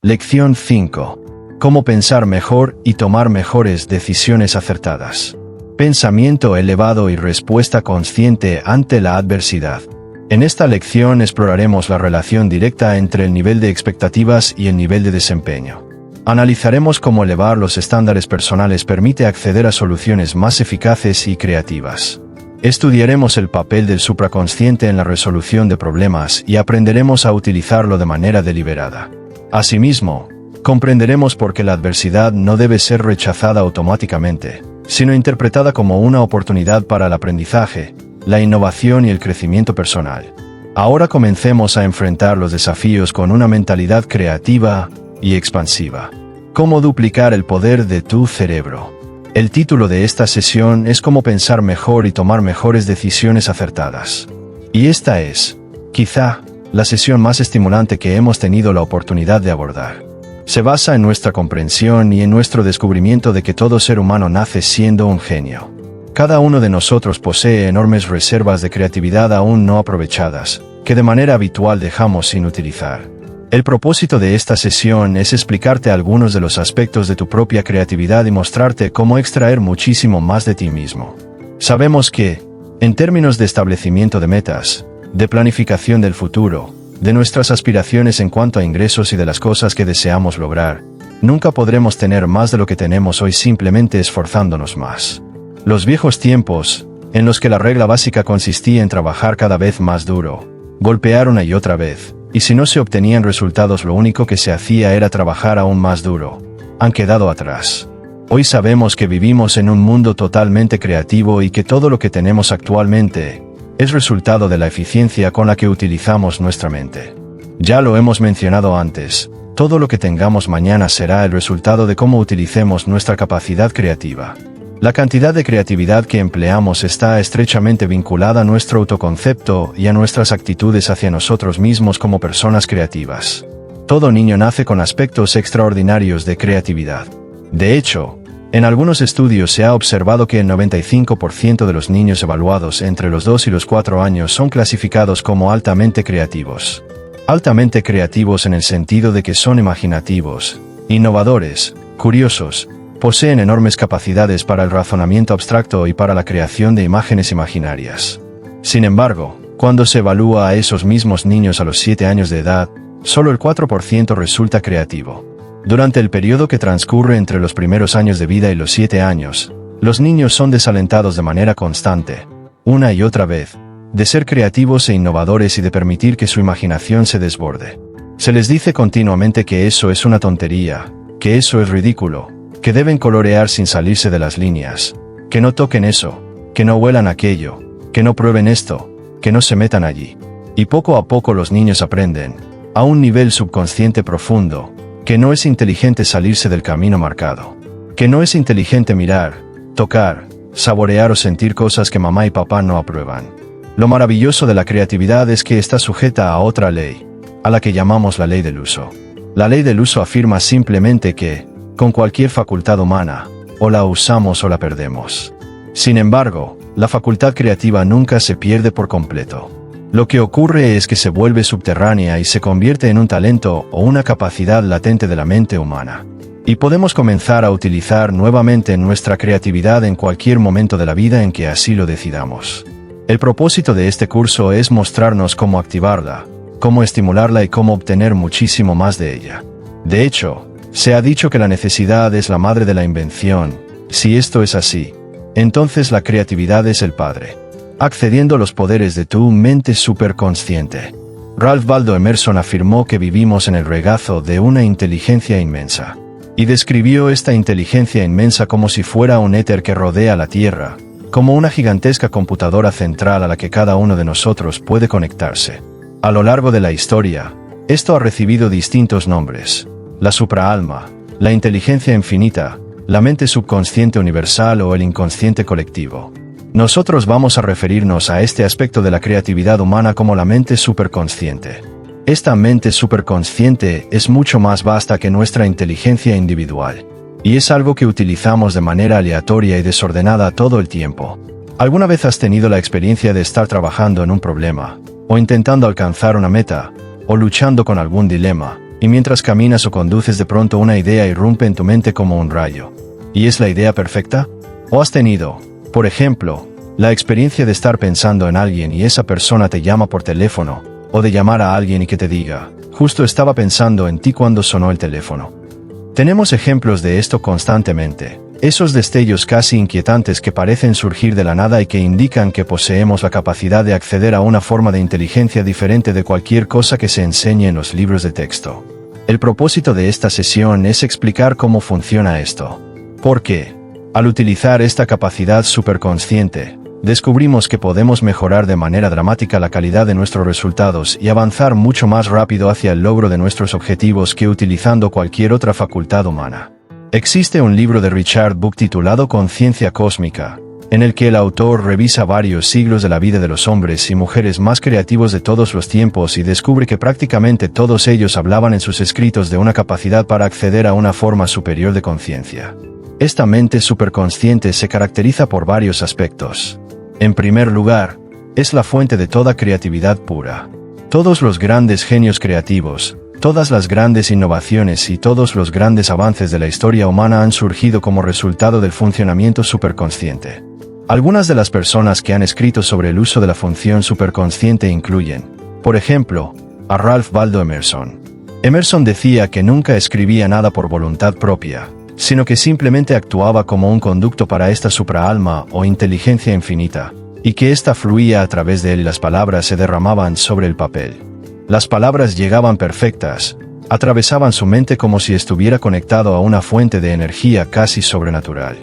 Lección 5. Cómo pensar mejor y tomar mejores decisiones acertadas. Pensamiento elevado y respuesta consciente ante la adversidad. En esta lección exploraremos la relación directa entre el nivel de expectativas y el nivel de desempeño. Analizaremos cómo elevar los estándares personales permite acceder a soluciones más eficaces y creativas. Estudiaremos el papel del supraconsciente en la resolución de problemas y aprenderemos a utilizarlo de manera deliberada. Asimismo, comprenderemos por qué la adversidad no debe ser rechazada automáticamente, sino interpretada como una oportunidad para el aprendizaje, la innovación y el crecimiento personal. Ahora comencemos a enfrentar los desafíos con una mentalidad creativa y expansiva. ¿Cómo duplicar el poder de tu cerebro? El título de esta sesión es Cómo pensar mejor y tomar mejores decisiones acertadas. Y esta es, quizá, la sesión más estimulante que hemos tenido la oportunidad de abordar. Se basa en nuestra comprensión y en nuestro descubrimiento de que todo ser humano nace siendo un genio. Cada uno de nosotros posee enormes reservas de creatividad aún no aprovechadas, que de manera habitual dejamos sin utilizar. El propósito de esta sesión es explicarte algunos de los aspectos de tu propia creatividad y mostrarte cómo extraer muchísimo más de ti mismo. Sabemos que, en términos de establecimiento de metas, de planificación del futuro, de nuestras aspiraciones en cuanto a ingresos y de las cosas que deseamos lograr, nunca podremos tener más de lo que tenemos hoy simplemente esforzándonos más. Los viejos tiempos, en los que la regla básica consistía en trabajar cada vez más duro, golpear una y otra vez, y si no se obtenían resultados lo único que se hacía era trabajar aún más duro, han quedado atrás. Hoy sabemos que vivimos en un mundo totalmente creativo y que todo lo que tenemos actualmente es resultado de la eficiencia con la que utilizamos nuestra mente. Ya lo hemos mencionado antes, todo lo que tengamos mañana será el resultado de cómo utilicemos nuestra capacidad creativa. La cantidad de creatividad que empleamos está estrechamente vinculada a nuestro autoconcepto y a nuestras actitudes hacia nosotros mismos como personas creativas. Todo niño nace con aspectos extraordinarios de creatividad. De hecho, en algunos estudios se ha observado que el 95% de los niños evaluados entre los 2 y los 4 años son clasificados como altamente creativos. Altamente creativos en el sentido de que son imaginativos, innovadores, curiosos, poseen enormes capacidades para el razonamiento abstracto y para la creación de imágenes imaginarias. Sin embargo, cuando se evalúa a esos mismos niños a los 7 años de edad, solo el 4% resulta creativo. Durante el periodo que transcurre entre los primeros años de vida y los 7 años, los niños son desalentados de manera constante, una y otra vez, de ser creativos e innovadores y de permitir que su imaginación se desborde. Se les dice continuamente que eso es una tontería, que eso es ridículo, que deben colorear sin salirse de las líneas, que no toquen eso, que no huelan aquello, que no prueben esto, que no se metan allí. Y poco a poco los niños aprenden, a un nivel subconsciente profundo, que no es inteligente salirse del camino marcado, que no es inteligente mirar, tocar, saborear o sentir cosas que mamá y papá no aprueban. Lo maravilloso de la creatividad es que está sujeta a otra ley, a la que llamamos la ley del uso. La ley del uso afirma simplemente que, con cualquier facultad humana, o la usamos o la perdemos. Sin embargo, la facultad creativa nunca se pierde por completo. Lo que ocurre es que se vuelve subterránea y se convierte en un talento o una capacidad latente de la mente humana. Y podemos comenzar a utilizar nuevamente nuestra creatividad en cualquier momento de la vida en que así lo decidamos. El propósito de este curso es mostrarnos cómo activarla, cómo estimularla y cómo obtener muchísimo más de ella. De hecho, se ha dicho que la necesidad es la madre de la invención. Si esto es así, entonces la creatividad es el padre. Accediendo a los poderes de tu mente superconsciente. Ralph Waldo Emerson afirmó que vivimos en el regazo de una inteligencia inmensa. Y describió esta inteligencia inmensa como si fuera un éter que rodea la Tierra, como una gigantesca computadora central a la que cada uno de nosotros puede conectarse. A lo largo de la historia, esto ha recibido distintos nombres: la supraalma, la inteligencia infinita, la mente subconsciente universal o el inconsciente colectivo. Nosotros vamos a referirnos a este aspecto de la creatividad humana como la mente superconsciente. Esta mente superconsciente es mucho más vasta que nuestra inteligencia individual, y es algo que utilizamos de manera aleatoria y desordenada todo el tiempo. ¿Alguna vez has tenido la experiencia de estar trabajando en un problema, o intentando alcanzar una meta, o luchando con algún dilema, y mientras caminas o conduces de pronto una idea irrumpe en tu mente como un rayo. ¿Y es la idea perfecta? ¿O has tenido, por ejemplo, la experiencia de estar pensando en alguien y esa persona te llama por teléfono, o de llamar a alguien y que te diga, justo estaba pensando en ti cuando sonó el teléfono? Tenemos ejemplos de esto constantemente, esos destellos casi inquietantes que parecen surgir de la nada y que indican que poseemos la capacidad de acceder a una forma de inteligencia diferente de cualquier cosa que se enseñe en los libros de texto. El propósito de esta sesión es explicar cómo funciona esto. Porque, al utilizar esta capacidad superconsciente, descubrimos que podemos mejorar de manera dramática la calidad de nuestros resultados y avanzar mucho más rápido hacia el logro de nuestros objetivos que utilizando cualquier otra facultad humana. Existe un libro de Richard Buck titulado Conciencia Cósmica, en el que el autor revisa varios siglos de la vida de los hombres y mujeres más creativos de todos los tiempos y descubre que prácticamente todos ellos hablaban en sus escritos de una capacidad para acceder a una forma superior de conciencia. Esta mente superconsciente se caracteriza por varios aspectos. En primer lugar, es la fuente de toda creatividad pura. Todos los grandes genios creativos, todas las grandes innovaciones y todos los grandes avances de la historia humana han surgido como resultado del funcionamiento superconsciente. Algunas de las personas que han escrito sobre el uso de la función superconsciente incluyen, por ejemplo, a Ralph Waldo Emerson. Emerson decía que nunca escribía nada por voluntad propia, sino que simplemente actuaba como un conducto para esta supraalma o inteligencia infinita, y que ésta fluía a través de él y las palabras se derramaban sobre el papel. Las palabras llegaban perfectas, atravesaban su mente como si estuviera conectado a una fuente de energía casi sobrenatural.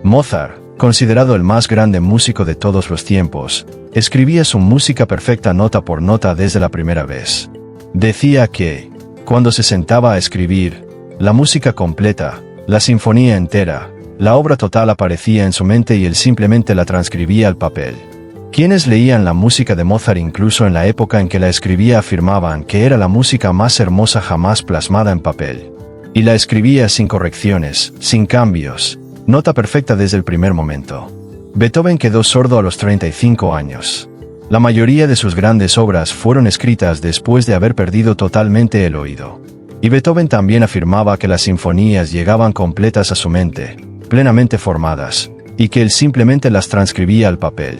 Mozart, considerado el más grande músico de todos los tiempos, escribía su música perfecta nota por nota desde la primera vez. Decía que, cuando se sentaba a escribir, la música completa, la sinfonía entera, la obra total aparecía en su mente y él simplemente la transcribía al papel. Quienes leían la música de Mozart incluso en la época en que la escribía afirmaban que era la música más hermosa jamás plasmada en papel. Y la escribía sin correcciones, sin cambios, nota perfecta desde el primer momento. Beethoven quedó sordo a los 35 años. La mayoría de sus grandes obras fueron escritas después de haber perdido totalmente el oído. Y Beethoven también afirmaba que las sinfonías llegaban completas a su mente, plenamente formadas, y que él simplemente las transcribía al papel.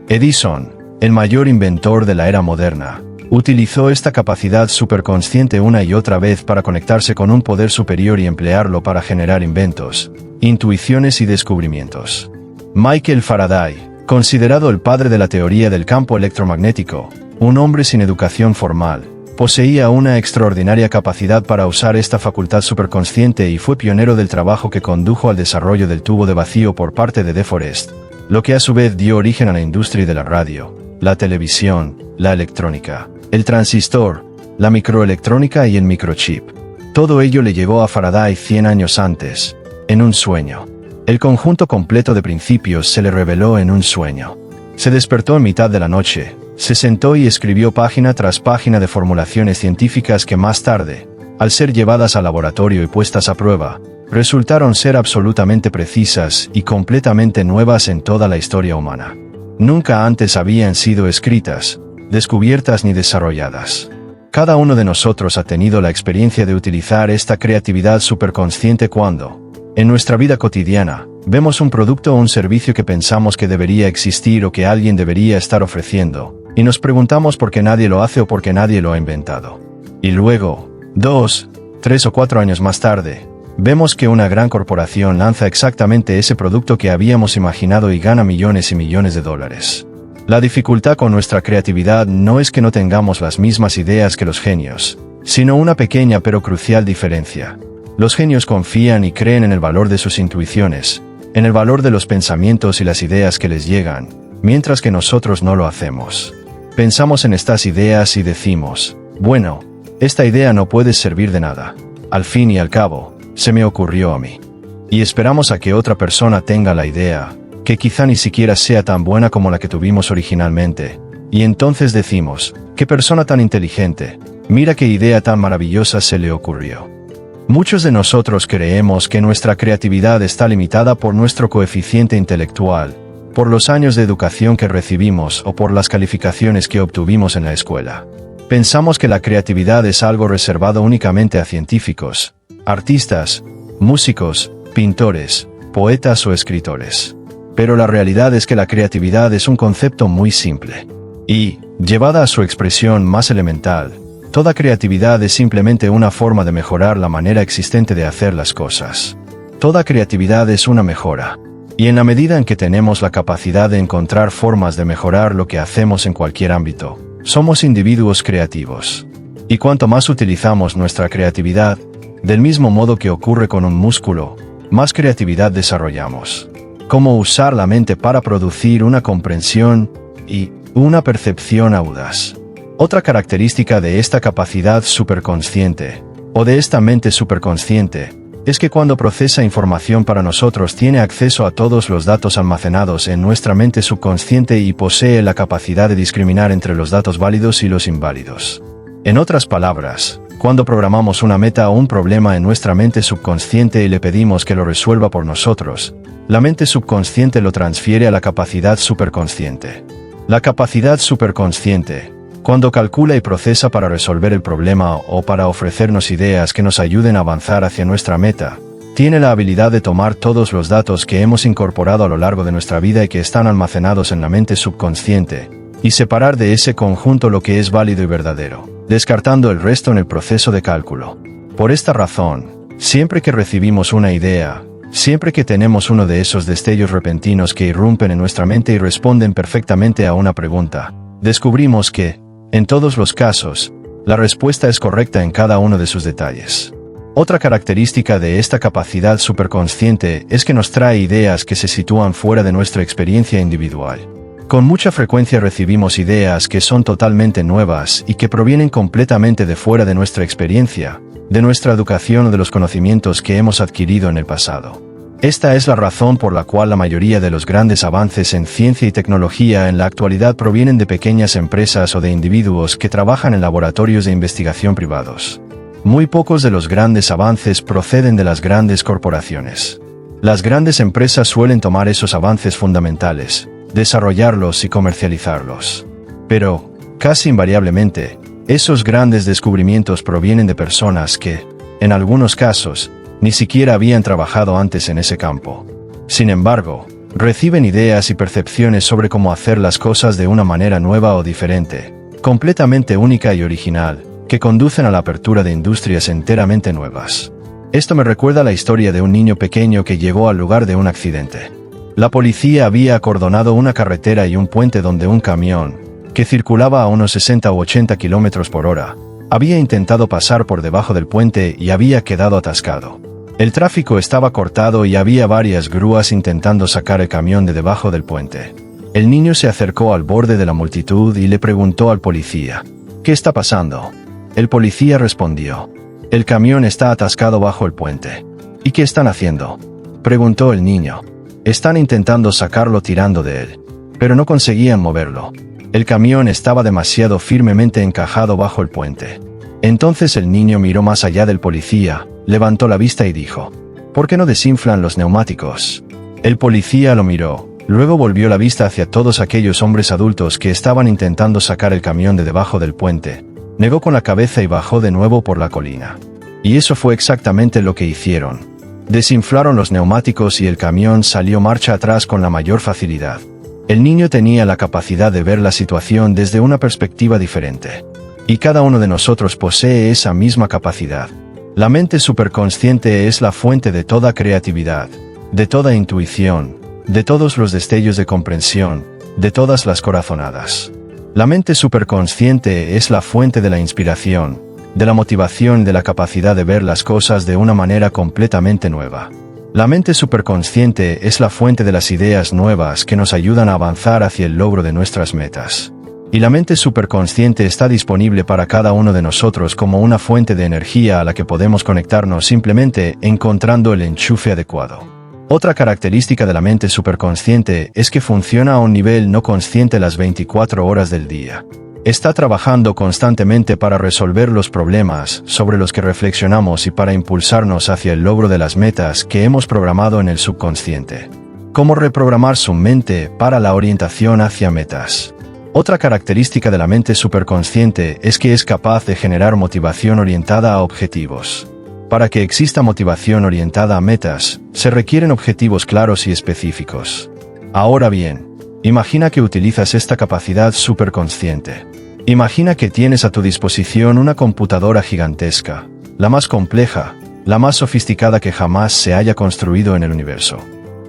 Edison, el mayor inventor de la era moderna, utilizó esta capacidad superconsciente una y otra vez para conectarse con un poder superior y emplearlo para generar inventos, intuiciones y descubrimientos. Michael Faraday, considerado el padre de la teoría del campo electromagnético, un hombre sin educación formal, poseía una extraordinaria capacidad para usar esta facultad superconsciente y fue pionero del trabajo que condujo al desarrollo del tubo de vacío por parte de De Forest, lo que a su vez dio origen a la industria de la radio, la televisión, la electrónica, el transistor, la microelectrónica y el microchip. Todo ello le llegó a Faraday 100 años antes, en un sueño. El conjunto completo de principios se le reveló en un sueño. Se despertó en mitad de la noche, se sentó y escribió página tras página de formulaciones científicas que más tarde, al ser llevadas al laboratorio y puestas a prueba, resultaron ser absolutamente precisas y completamente nuevas en toda la historia humana. Nunca antes habían sido escritas, descubiertas ni desarrolladas. Cada uno de nosotros ha tenido la experiencia de utilizar esta creatividad superconsciente cuando, en nuestra vida cotidiana, vemos un producto o un servicio que pensamos que debería existir o que alguien debería estar ofreciendo, y nos preguntamos por qué nadie lo hace o por qué nadie lo ha inventado. Y luego, 2, 3 o 4 años más tarde, vemos que una gran corporación lanza exactamente ese producto que habíamos imaginado y gana millones y millones de dólares. La dificultad con nuestra creatividad no es que no tengamos las mismas ideas que los genios, sino una pequeña pero crucial diferencia. Los genios confían y creen en el valor de sus intuiciones, en el valor de los pensamientos y las ideas que les llegan, mientras que nosotros no lo hacemos. Pensamos en estas ideas y decimos, bueno, esta idea no puede servir de nada. Al fin y al cabo, se me ocurrió a mí. Y esperamos a que otra persona tenga la idea, que quizá ni siquiera sea tan buena como la que tuvimos originalmente, y entonces decimos, qué persona tan inteligente, mira qué idea tan maravillosa se le ocurrió. Muchos de nosotros creemos que nuestra creatividad está limitada por nuestro coeficiente intelectual, por los años de educación que recibimos o por las calificaciones que obtuvimos en la escuela. Pensamos que la creatividad es algo reservado únicamente a científicos, artistas, músicos, pintores, poetas o escritores. Pero la realidad es que la creatividad es un concepto muy simple. Y, llevada a su expresión más elemental, toda creatividad es simplemente una forma de mejorar la manera existente de hacer las cosas. Toda creatividad es una mejora. Y en la medida en que tenemos la capacidad de encontrar formas de mejorar lo que hacemos en cualquier ámbito, somos individuos creativos. Y cuanto más utilizamos nuestra creatividad, del mismo modo que ocurre con un músculo, más creatividad desarrollamos. Cómo usar la mente para producir una comprensión y una percepción audaz. Otra característica de esta capacidad superconsciente, o de esta mente superconsciente, es que cuando procesa información para nosotros tiene acceso a todos los datos almacenados en nuestra mente subconsciente y posee la capacidad de discriminar entre los datos válidos y los inválidos. En otras palabras, cuando programamos una meta o un problema en nuestra mente subconsciente y le pedimos que lo resuelva por nosotros, la mente subconsciente lo transfiere a la capacidad superconsciente. La capacidad superconsciente, cuando calcula y procesa para resolver el problema o para ofrecernos ideas que nos ayuden a avanzar hacia nuestra meta, tiene la habilidad de tomar todos los datos que hemos incorporado a lo largo de nuestra vida y que están almacenados en la mente subconsciente, y separar de ese conjunto lo que es válido y verdadero, descartando el resto en el proceso de cálculo. Por esta razón, siempre que recibimos una idea, siempre que tenemos uno de esos destellos repentinos que irrumpen en nuestra mente y responden perfectamente a una pregunta, descubrimos que, en todos los casos, la respuesta es correcta en cada uno de sus detalles. Otra característica de esta capacidad superconsciente es que nos trae ideas que se sitúan fuera de nuestra experiencia individual. Con mucha frecuencia recibimos ideas que son totalmente nuevas y que provienen completamente de fuera de nuestra experiencia, de nuestra educación o de los conocimientos que hemos adquirido en el pasado. Esta es la razón por la cual la mayoría de los grandes avances en ciencia y tecnología en la actualidad provienen de pequeñas empresas o de individuos que trabajan en laboratorios de investigación privados. Muy pocos de los grandes avances proceden de las grandes corporaciones. Las grandes empresas suelen tomar esos avances fundamentales, desarrollarlos y comercializarlos. Pero, casi invariablemente, esos grandes descubrimientos provienen de personas que, en algunos casos, ni siquiera habían trabajado antes en ese campo. Sin embargo, reciben ideas y percepciones sobre cómo hacer las cosas de una manera nueva o diferente, completamente única y original, que conducen a la apertura de industrias enteramente nuevas. Esto me recuerda la historia de un niño pequeño que llegó al lugar de un accidente. La policía había acordonado una carretera y un puente donde un camión, que circulaba a unos 60 u 80 kilómetros por hora, había intentado pasar por debajo del puente y había quedado atascado. El tráfico estaba cortado y había varias grúas intentando sacar el camión de debajo del puente. El niño se acercó al borde de la multitud y le preguntó al policía, ¿qué está pasando? El policía respondió, el camión está atascado bajo el puente. ¿Y qué están haciendo? Preguntó el niño. Están intentando sacarlo tirando de él, pero no conseguían moverlo. El camión estaba demasiado firmemente encajado bajo el puente. Entonces el niño miró más allá del policía, levantó la vista y dijo, ¿por qué no desinflan los neumáticos? El policía lo miró, luego volvió la vista hacia todos aquellos hombres adultos que estaban intentando sacar el camión de debajo del puente, negó con la cabeza y bajó de nuevo por la colina. Y eso fue exactamente lo que hicieron. Desinflaron los neumáticos y el camión salió marcha atrás con la mayor facilidad. El niño tenía la capacidad de ver la situación desde una perspectiva diferente. Y cada uno de nosotros posee esa misma capacidad. La mente superconsciente es la fuente de toda creatividad, de toda intuición, de todos los destellos de comprensión, de todas las corazonadas. La mente superconsciente es la fuente de la inspiración, de la motivación y de la capacidad de ver las cosas de una manera completamente nueva. La mente superconsciente es la fuente de las ideas nuevas que nos ayudan a avanzar hacia el logro de nuestras metas. Y la mente superconsciente está disponible para cada uno de nosotros como una fuente de energía a la que podemos conectarnos simplemente encontrando el enchufe adecuado. Otra característica de la mente superconsciente es que funciona a un nivel no consciente las 24 horas del día. Está trabajando constantemente para resolver los problemas sobre los que reflexionamos y para impulsarnos hacia el logro de las metas que hemos programado en el subconsciente. ¿Cómo reprogramar su mente para la orientación hacia metas? Otra característica de la mente superconsciente es que es capaz de generar motivación orientada a objetivos. Para que exista motivación orientada a metas, se requieren objetivos claros y específicos. Ahora bien, imagina que utilizas esta capacidad superconsciente. Imagina que tienes a tu disposición una computadora gigantesca, la más compleja, la más sofisticada que jamás se haya construido en el universo.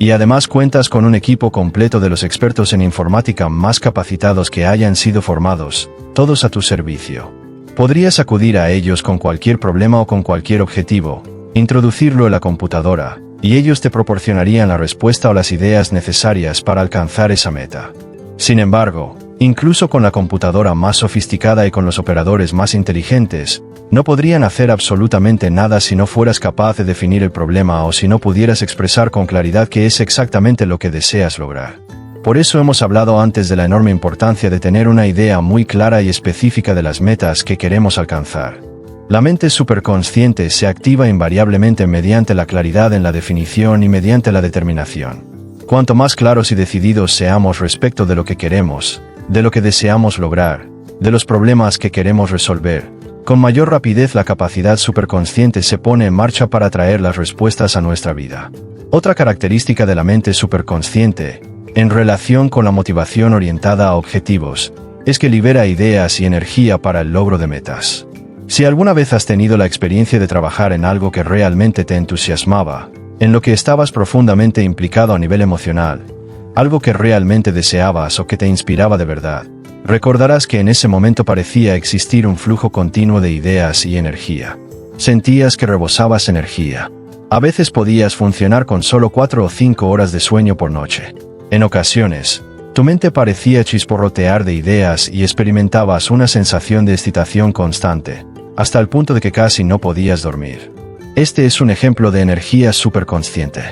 Y además cuentas con un equipo completo de los expertos en informática más capacitados que hayan sido formados, todos a tu servicio. Podrías acudir a ellos con cualquier problema o con cualquier objetivo, introducirlo en la computadora, y ellos te proporcionarían la respuesta o las ideas necesarias para alcanzar esa meta. Sin embargo, incluso con la computadora más sofisticada y con los operadores más inteligentes, no podrían hacer absolutamente nada si no fueras capaz de definir el problema o si no pudieras expresar con claridad qué es exactamente lo que deseas lograr. Por eso hemos hablado antes de la enorme importancia de tener una idea muy clara y específica de las metas que queremos alcanzar. La mente superconsciente se activa invariablemente mediante la claridad en la definición y mediante la determinación. Cuanto más claros y decididos seamos respecto de lo que queremos, de lo que deseamos lograr, de los problemas que queremos resolver, con mayor rapidez la capacidad superconsciente se pone en marcha para traer las respuestas a nuestra vida. Otra característica de la mente superconsciente, en relación con la motivación orientada a objetivos, es que libera ideas y energía para el logro de metas. Si alguna vez has tenido la experiencia de trabajar en algo que realmente te entusiasmaba, en lo que estabas profundamente implicado a nivel emocional, algo que realmente deseabas o que te inspiraba de verdad, recordarás que en ese momento parecía existir un flujo continuo de ideas y energía. Sentías que rebosabas energía. A veces podías funcionar con solo 4 o 5 horas de sueño por noche. En ocasiones, tu mente parecía chisporrotear de ideas y experimentabas una sensación de excitación constante, hasta el punto de que casi no podías dormir. Este es un ejemplo de energía superconsciente.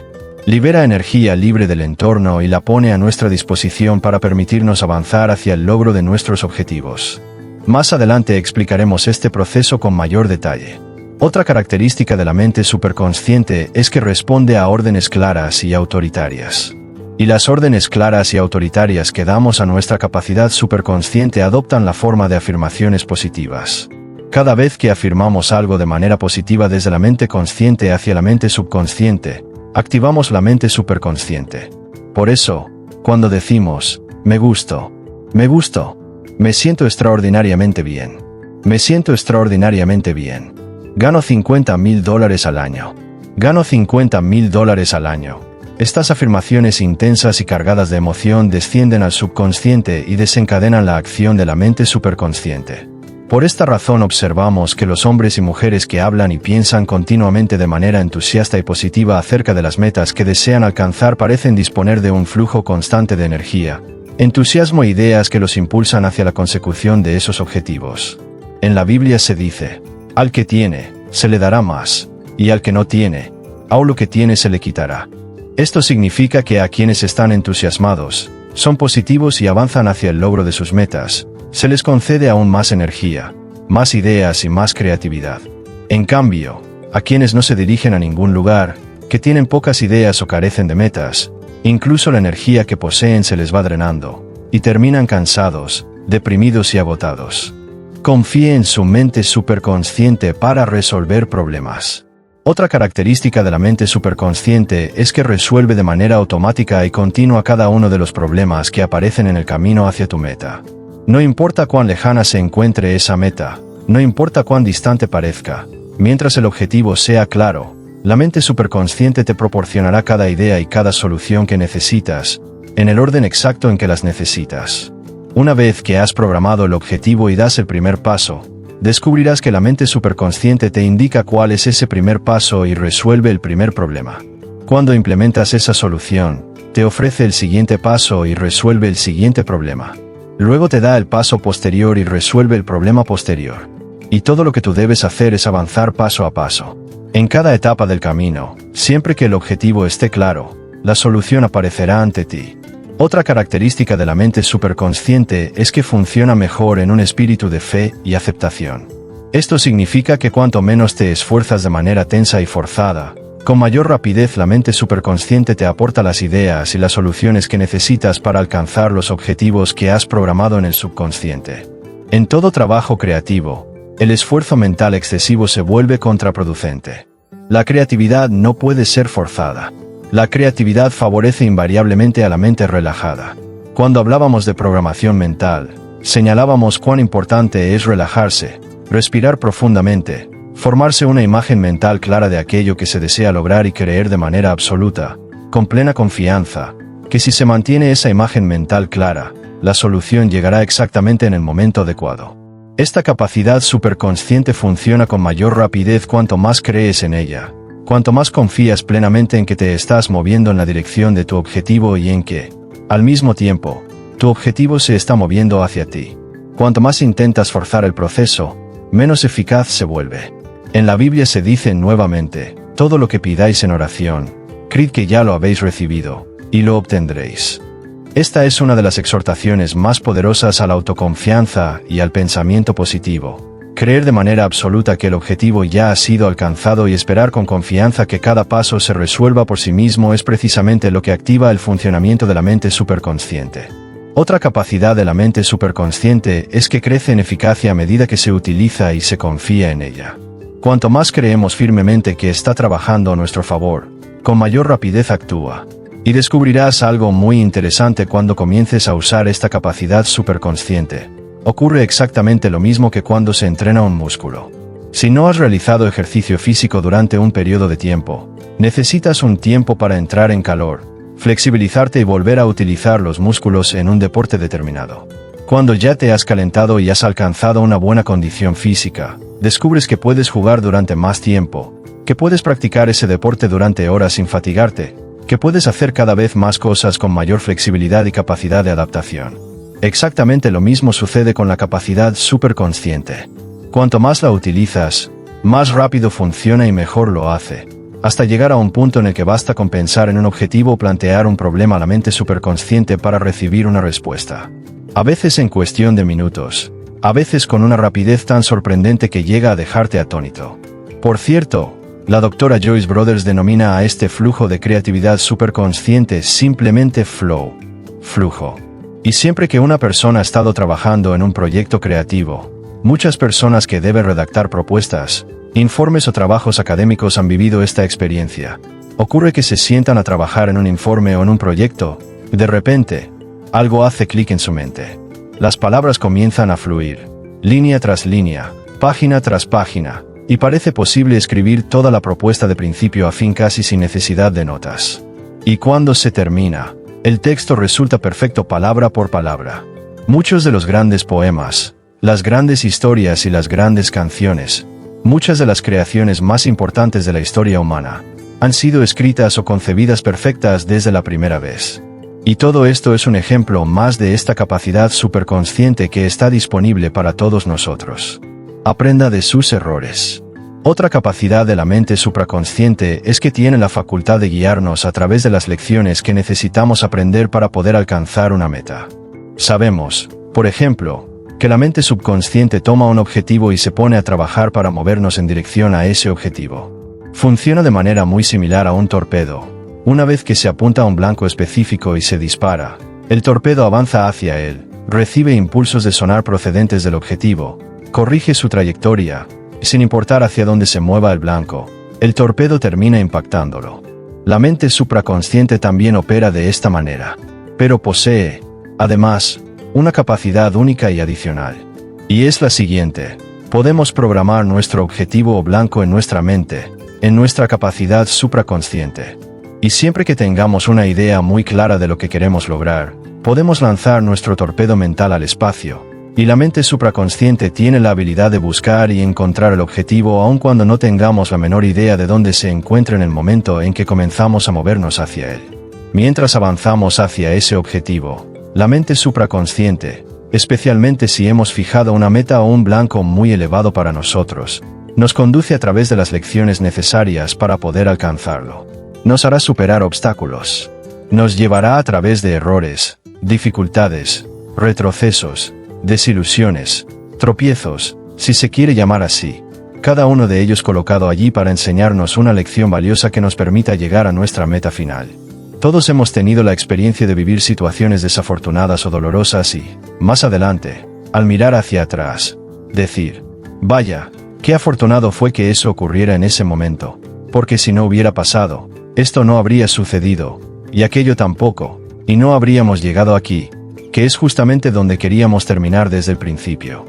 Libera energía libre del entorno y la pone a nuestra disposición para permitirnos avanzar hacia el logro de nuestros objetivos. Más adelante explicaremos este proceso con mayor detalle. Otra característica de la mente superconsciente es que responde a órdenes claras y autoritarias. Y las órdenes claras y autoritarias que damos a nuestra capacidad superconsciente adoptan la forma de afirmaciones positivas. Cada vez que afirmamos algo de manera positiva desde la mente consciente hacia la mente subconsciente, activamos la mente superconsciente. Por eso, cuando decimos, me gusto, me siento extraordinariamente bien, me siento extraordinariamente bien, gano $50,000 al año, gano $50,000 al año, estas afirmaciones intensas y cargadas de emoción descienden al subconsciente y desencadenan la acción de la mente superconsciente. Por esta razón observamos que los hombres y mujeres que hablan y piensan continuamente de manera entusiasta y positiva acerca de las metas que desean alcanzar parecen disponer de un flujo constante de energía, entusiasmo e ideas que los impulsan hacia la consecución de esos objetivos. En la Biblia se dice, al que tiene, se le dará más, y al que no tiene, aun lo que tiene se le quitará. Esto significa que a quienes están entusiasmados, son positivos y avanzan hacia el logro de sus metas, se les concede aún más energía, más ideas y más creatividad. En cambio, a quienes no se dirigen a ningún lugar, que tienen pocas ideas o carecen de metas, incluso la energía que poseen se les va drenando, y terminan cansados, deprimidos y agotados. Confíe en su mente superconsciente para resolver problemas. Otra característica de la mente superconsciente es que resuelve de manera automática y continua cada uno de los problemas que aparecen en el camino hacia tu meta. No importa cuán lejana se encuentre esa meta, no importa cuán distante parezca, mientras el objetivo sea claro, la mente superconsciente te proporcionará cada idea y cada solución que necesitas, en el orden exacto en que las necesitas. Una vez que has programado el objetivo y das el primer paso, descubrirás que la mente superconsciente te indica cuál es ese primer paso y resuelve el primer problema. Cuando implementas esa solución, te ofrece el siguiente paso y resuelve el siguiente problema. Luego te da el paso posterior y resuelve el problema posterior. Y todo lo que tú debes hacer es avanzar paso a paso. En cada etapa del camino, siempre que el objetivo esté claro, la solución aparecerá ante ti. Otra característica de la mente superconsciente es que funciona mejor en un espíritu de fe y aceptación. Esto significa que cuanto menos te esfuerzas de manera tensa y forzada, Con mayor rapidez, la mente superconsciente te aporta las ideas y las soluciones que necesitas para alcanzar los objetivos que has programado en el subconsciente. En todo trabajo creativo, el esfuerzo mental excesivo se vuelve contraproducente. La creatividad no puede ser forzada. La creatividad favorece invariablemente a la mente relajada. Cuando hablábamos de programación mental, señalábamos cuán importante es relajarse, respirar profundamente, formarse una imagen mental clara de aquello que se desea lograr y creer de manera absoluta, con plena confianza, que si se mantiene esa imagen mental clara, la solución llegará exactamente en el momento adecuado. Esta capacidad superconsciente funciona con mayor rapidez cuanto más crees en ella, cuanto más confías plenamente en que te estás moviendo en la dirección de tu objetivo y en que, al mismo tiempo, tu objetivo se está moviendo hacia ti. Cuanto más intentas forzar el proceso, menos eficaz se vuelve. En la Biblia se dice nuevamente, todo lo que pidáis en oración, creed que ya lo habéis recibido, y lo obtendréis. Esta es una de las exhortaciones más poderosas a la autoconfianza y al pensamiento positivo. Creer de manera absoluta que el objetivo ya ha sido alcanzado y esperar con confianza que cada paso se resuelva por sí mismo es precisamente lo que activa el funcionamiento de la mente superconsciente. Otra capacidad de la mente superconsciente es que crece en eficacia a medida que se utiliza y se confía en ella. Cuanto más creemos firmemente que está trabajando a nuestro favor, con mayor rapidez actúa. Y descubrirás algo muy interesante cuando comiences a usar esta capacidad superconsciente. Ocurre exactamente lo mismo que cuando se entrena un músculo. Si no has realizado ejercicio físico durante un periodo de tiempo, necesitas un tiempo para entrar en calor, flexibilizarte y volver a utilizar los músculos en un deporte determinado. Cuando ya te has calentado y has alcanzado una buena condición física, descubres que puedes jugar durante más tiempo, que puedes practicar ese deporte durante horas sin fatigarte, que puedes hacer cada vez más cosas con mayor flexibilidad y capacidad de adaptación. Exactamente lo mismo sucede con la capacidad superconsciente. Cuanto más la utilizas, más rápido funciona y mejor lo hace, hasta llegar a un punto en el que basta con pensar en un objetivo o plantear un problema a la mente superconsciente para recibir una respuesta. A veces en cuestión de minutos, a veces con una rapidez tan sorprendente que llega a dejarte atónito. Por cierto, la doctora Joyce Brothers denomina a este flujo de creatividad superconsciente simplemente flow, flujo. Y siempre que una persona ha estado trabajando en un proyecto creativo, muchas personas que deben redactar propuestas, informes o trabajos académicos han vivido esta experiencia. Ocurre que se sientan a trabajar en un informe o en un proyecto, y de repente, algo hace clic en su mente. Las palabras comienzan a fluir, línea tras línea, página tras página, y parece posible escribir toda la propuesta de principio a fin casi sin necesidad de notas. Y cuando se termina, el texto resulta perfecto palabra por palabra. Muchos de los grandes poemas, las grandes historias y las grandes canciones, muchas de las creaciones más importantes de la historia humana, han sido escritas o concebidas perfectas desde la primera vez. Y todo esto es un ejemplo más de esta capacidad superconsciente que está disponible para todos nosotros. Aprenda de sus errores. Otra capacidad de la mente supraconsciente es que tiene la facultad de guiarnos a través de las lecciones que necesitamos aprender para poder alcanzar una meta. Sabemos, por ejemplo, que la mente subconsciente toma un objetivo y se pone a trabajar para movernos en dirección a ese objetivo. Funciona de manera muy similar a un torpedo. Una vez que se apunta a un blanco específico y se dispara, el torpedo avanza hacia él, recibe impulsos de sonar procedentes del objetivo, corrige su trayectoria, y sin importar hacia dónde se mueva el blanco, el torpedo termina impactándolo. La mente supraconsciente también opera de esta manera, pero posee, además, una capacidad única y adicional. Y es la siguiente: podemos programar nuestro objetivo o blanco en nuestra mente, en nuestra capacidad supraconsciente. Y siempre que tengamos una idea muy clara de lo que queremos lograr, podemos lanzar nuestro torpedo mental al espacio, y la mente supraconsciente tiene la habilidad de buscar y encontrar el objetivo aun cuando no tengamos la menor idea de dónde se encuentra en el momento en que comenzamos a movernos hacia él. Mientras avanzamos hacia ese objetivo, la mente supraconsciente, especialmente si hemos fijado una meta o un blanco muy elevado para nosotros, nos conduce a través de las lecciones necesarias para poder alcanzarlo. Nos hará superar obstáculos. Nos llevará a través de errores, dificultades, retrocesos, desilusiones, tropiezos, si se quiere llamar así, cada uno de ellos colocado allí para enseñarnos una lección valiosa que nos permita llegar a nuestra meta final. Todos hemos tenido la experiencia de vivir situaciones desafortunadas o dolorosas y, más adelante, al mirar hacia atrás, decir, vaya, qué afortunado fue que eso ocurriera en ese momento, porque si no hubiera pasado, esto no habría sucedido, y aquello tampoco, y no habríamos llegado aquí, que es justamente donde queríamos terminar desde el principio.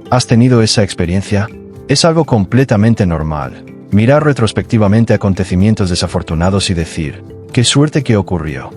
¿Has tenido esa experiencia? Es algo completamente normal, mirar retrospectivamente acontecimientos desafortunados y decir, qué suerte que ocurrió.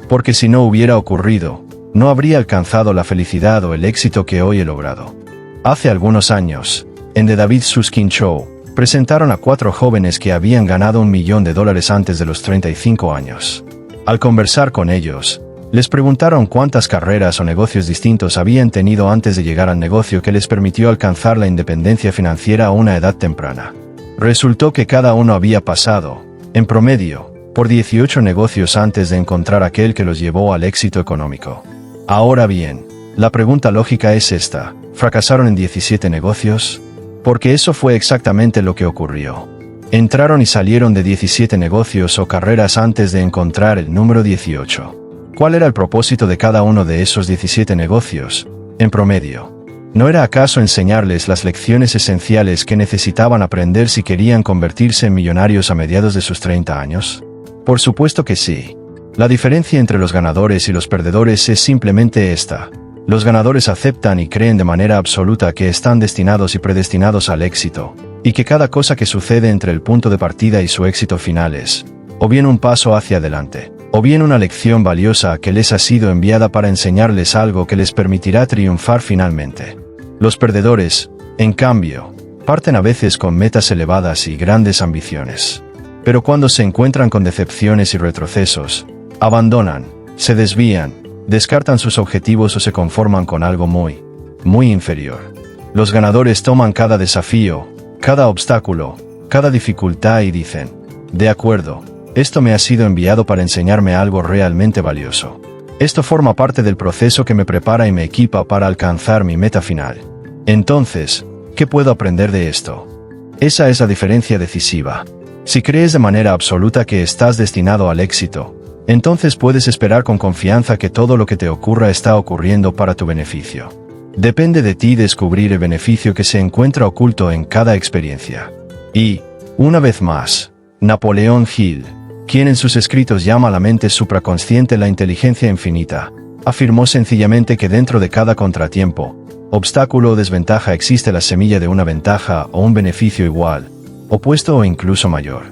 Porque si no hubiera ocurrido, no habría alcanzado la felicidad o el éxito que hoy he logrado. Hace algunos años, en The David Susskind Show, presentaron a 4 jóvenes que habían ganado $1 millón antes de los 35 años. Al conversar con ellos, les preguntaron cuántas carreras o negocios distintos habían tenido antes de llegar al negocio que les permitió alcanzar la independencia financiera a una edad temprana. Resultó que cada uno había pasado, en promedio, por 18 negocios antes de encontrar aquel que los llevó al éxito económico. Ahora bien, la pregunta lógica es esta: ¿fracasaron en 17 negocios? Porque eso fue exactamente lo que ocurrió. Entraron y salieron de 17 negocios o carreras antes de encontrar el número 18. ¿Cuál era el propósito de cada uno de esos 17 negocios, en promedio? ¿No era acaso enseñarles las lecciones esenciales que necesitaban aprender si querían convertirse en millonarios a mediados de sus 30 años? Por supuesto que sí. La diferencia entre los ganadores y los perdedores es simplemente esta: los ganadores aceptan y creen de manera absoluta que están destinados y predestinados al éxito, y que cada cosa que sucede entre el punto de partida y su éxito final es, o bien un paso hacia adelante, o bien una lección valiosa que les ha sido enviada para enseñarles algo que les permitirá triunfar finalmente. Los perdedores, en cambio, parten a veces con metas elevadas y grandes ambiciones. Pero cuando se encuentran con decepciones y retrocesos, abandonan, se desvían, descartan sus objetivos o se conforman con algo muy inferior. Los ganadores toman cada desafío, cada obstáculo, cada dificultad y dicen, de acuerdo, esto me ha sido enviado para enseñarme algo realmente valioso. Esto forma parte del proceso que me prepara y me equipa para alcanzar mi meta final. Entonces, ¿qué puedo aprender de esto? Esa es la diferencia decisiva. Si crees de manera absoluta que estás destinado al éxito, entonces puedes esperar con confianza que todo lo que te ocurra está ocurriendo para tu beneficio. Depende de ti descubrir el beneficio que se encuentra oculto en cada experiencia. Y, una vez más, Napoleón Hill, quien en sus escritos llama a la mente supraconsciente la inteligencia infinita, afirmó sencillamente que dentro de cada contratiempo, obstáculo o desventaja existe la semilla de una ventaja o un beneficio igual, opuesto o incluso mayor.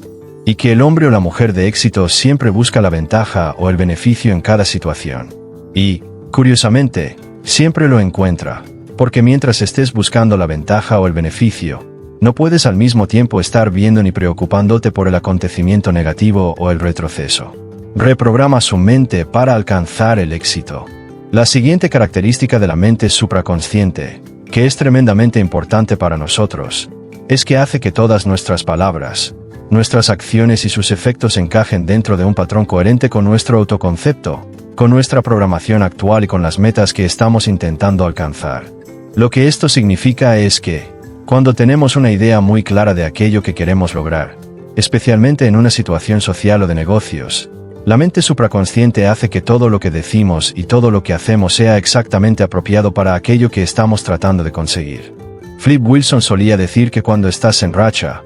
Y que el hombre o la mujer de éxito siempre busca la ventaja o el beneficio en cada situación. Y, curiosamente, siempre lo encuentra, porque mientras estés buscando la ventaja o el beneficio, no puedes al mismo tiempo estar viendo ni preocupándote por el acontecimiento negativo o el retroceso. Reprograma su mente para alcanzar el éxito. La siguiente característica de la mente supraconsciente, que es tremendamente importante para nosotros, es que hace que todas nuestras palabras, nuestras acciones y sus efectos encajen dentro de un patrón coherente con nuestro autoconcepto, con nuestra programación actual y con las metas que estamos intentando alcanzar. Lo que esto significa es que, cuando tenemos una idea muy clara de aquello que queremos lograr, especialmente en una situación social o de negocios, la mente supraconsciente hace que todo lo que decimos y todo lo que hacemos sea exactamente apropiado para aquello que estamos tratando de conseguir. Flip Wilson solía decir que cuando estás en racha,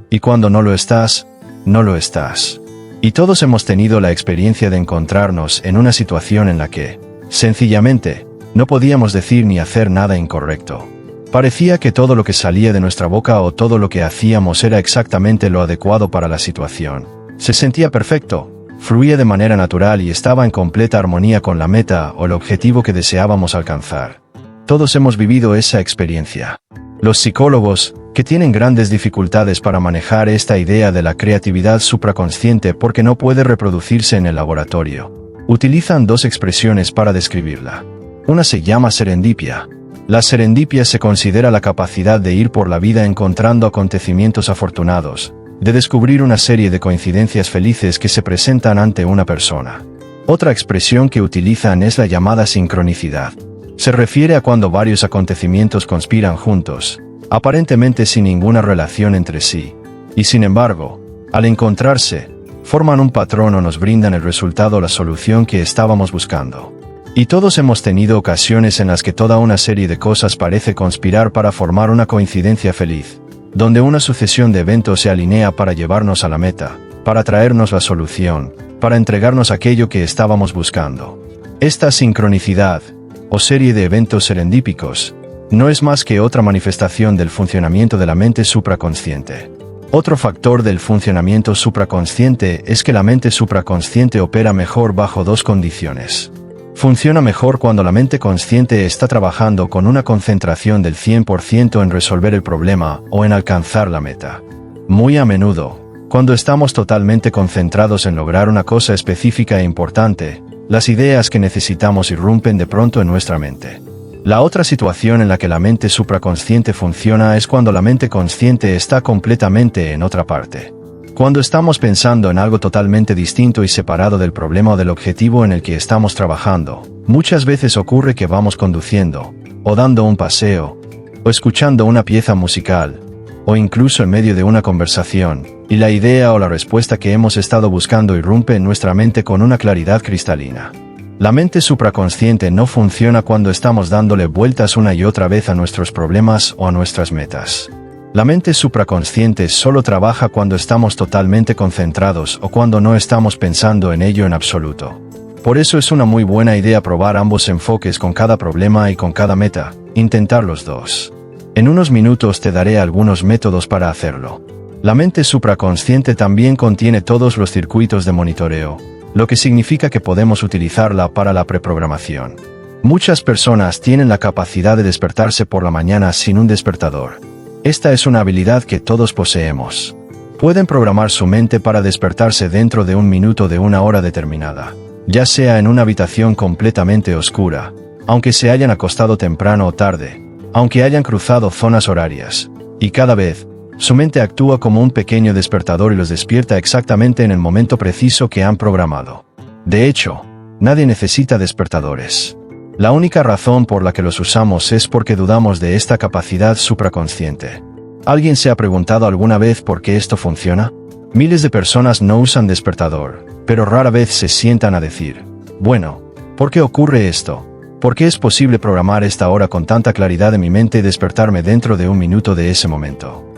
y cuando no lo estás, no lo estás. Y todos hemos tenido la experiencia de encontrarnos en una situación en la que, sencillamente, no podíamos decir ni hacer nada incorrecto. Parecía que todo lo que salía de nuestra boca o todo lo que hacíamos era exactamente lo adecuado para la situación. Se sentía perfecto, fluía de manera natural y estaba en completa armonía con la meta o el objetivo que deseábamos alcanzar. Todos hemos vivido esa experiencia. Los psicólogos, que tienen grandes dificultades para manejar esta idea de la creatividad supraconsciente porque no puede reproducirse en el laboratorio, utilizan 2 expresiones para describirla. Una se llama serendipia. La serendipia se considera la capacidad de ir por la vida encontrando acontecimientos afortunados, de descubrir una serie de coincidencias felices que se presentan ante una persona. Otra expresión que utilizan es la llamada sincronicidad. Se refiere a cuando varios acontecimientos conspiran juntos, aparentemente sin ninguna relación entre sí, y sin embargo, al encontrarse, forman un patrón o nos brindan el resultado o la solución que estábamos buscando. Y todos hemos tenido ocasiones en las que toda una serie de cosas parece conspirar para formar una coincidencia feliz, donde una sucesión de eventos se alinea para llevarnos a la meta, para traernos la solución, para entregarnos aquello que estábamos buscando. Esta sincronicidad, o serie de eventos serendípicos, no es más que otra manifestación del funcionamiento de la mente supraconsciente. Otro factor del funcionamiento supraconsciente es que la mente supraconsciente opera mejor bajo dos condiciones. Funciona mejor cuando la mente consciente está trabajando con una concentración del 100% en resolver el problema o en alcanzar la meta. Muy a menudo, cuando estamos totalmente concentrados en lograr una cosa específica e importante, las ideas que necesitamos irrumpen de pronto en nuestra mente. La otra situación en la que la mente supraconsciente funciona es cuando la mente consciente está completamente en otra parte. Cuando estamos pensando en algo totalmente distinto y separado del problema o del objetivo en el que estamos trabajando, muchas veces ocurre que vamos conduciendo, o dando un paseo, o escuchando una pieza musical, o incluso en medio de una conversación, y la idea o la respuesta que hemos estado buscando irrumpe en nuestra mente con una claridad cristalina. La mente supraconsciente no funciona cuando estamos dándole vueltas una y otra vez a nuestros problemas o a nuestras metas. La mente supraconsciente solo trabaja cuando estamos totalmente concentrados o cuando no estamos pensando en ello en absoluto. Por eso es una muy buena idea probar ambos enfoques con cada problema y con cada meta, intentar los dos. En unos minutos te daré algunos métodos para hacerlo. La mente supraconsciente también contiene todos los circuitos de monitoreo, lo que significa que podemos utilizarla para la preprogramación. Muchas personas tienen la capacidad de despertarse por la mañana sin un despertador. Esta es una habilidad que todos poseemos. Pueden programar su mente para despertarse dentro de un minuto de una hora determinada, ya sea en una habitación completamente oscura, aunque se hayan acostado temprano o tarde, aunque hayan cruzado zonas horarias, y cada vez, su mente actúa como un pequeño despertador y los despierta exactamente en el momento preciso que han programado. De hecho, nadie necesita despertadores. La única razón por la que los usamos es porque dudamos de esta capacidad supraconsciente. ¿Alguien se ha preguntado alguna vez por qué esto funciona? Miles de personas no usan despertador, pero rara vez se sientan a decir, bueno, ¿por qué ocurre esto? ¿Por qué es posible programar esta hora con tanta claridad en mi mente y despertarme dentro de un minuto de ese momento?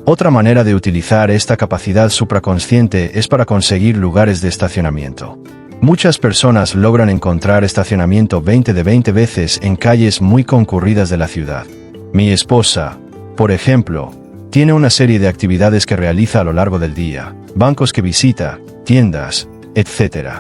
Otra manera de utilizar esta capacidad supraconsciente es para conseguir lugares de estacionamiento. Muchas personas logran encontrar estacionamiento 20 de 20 veces en calles muy concurridas de la ciudad. Mi esposa, por ejemplo, tiene una serie de actividades que realiza a lo largo del día, bancos que visita, tiendas, etc.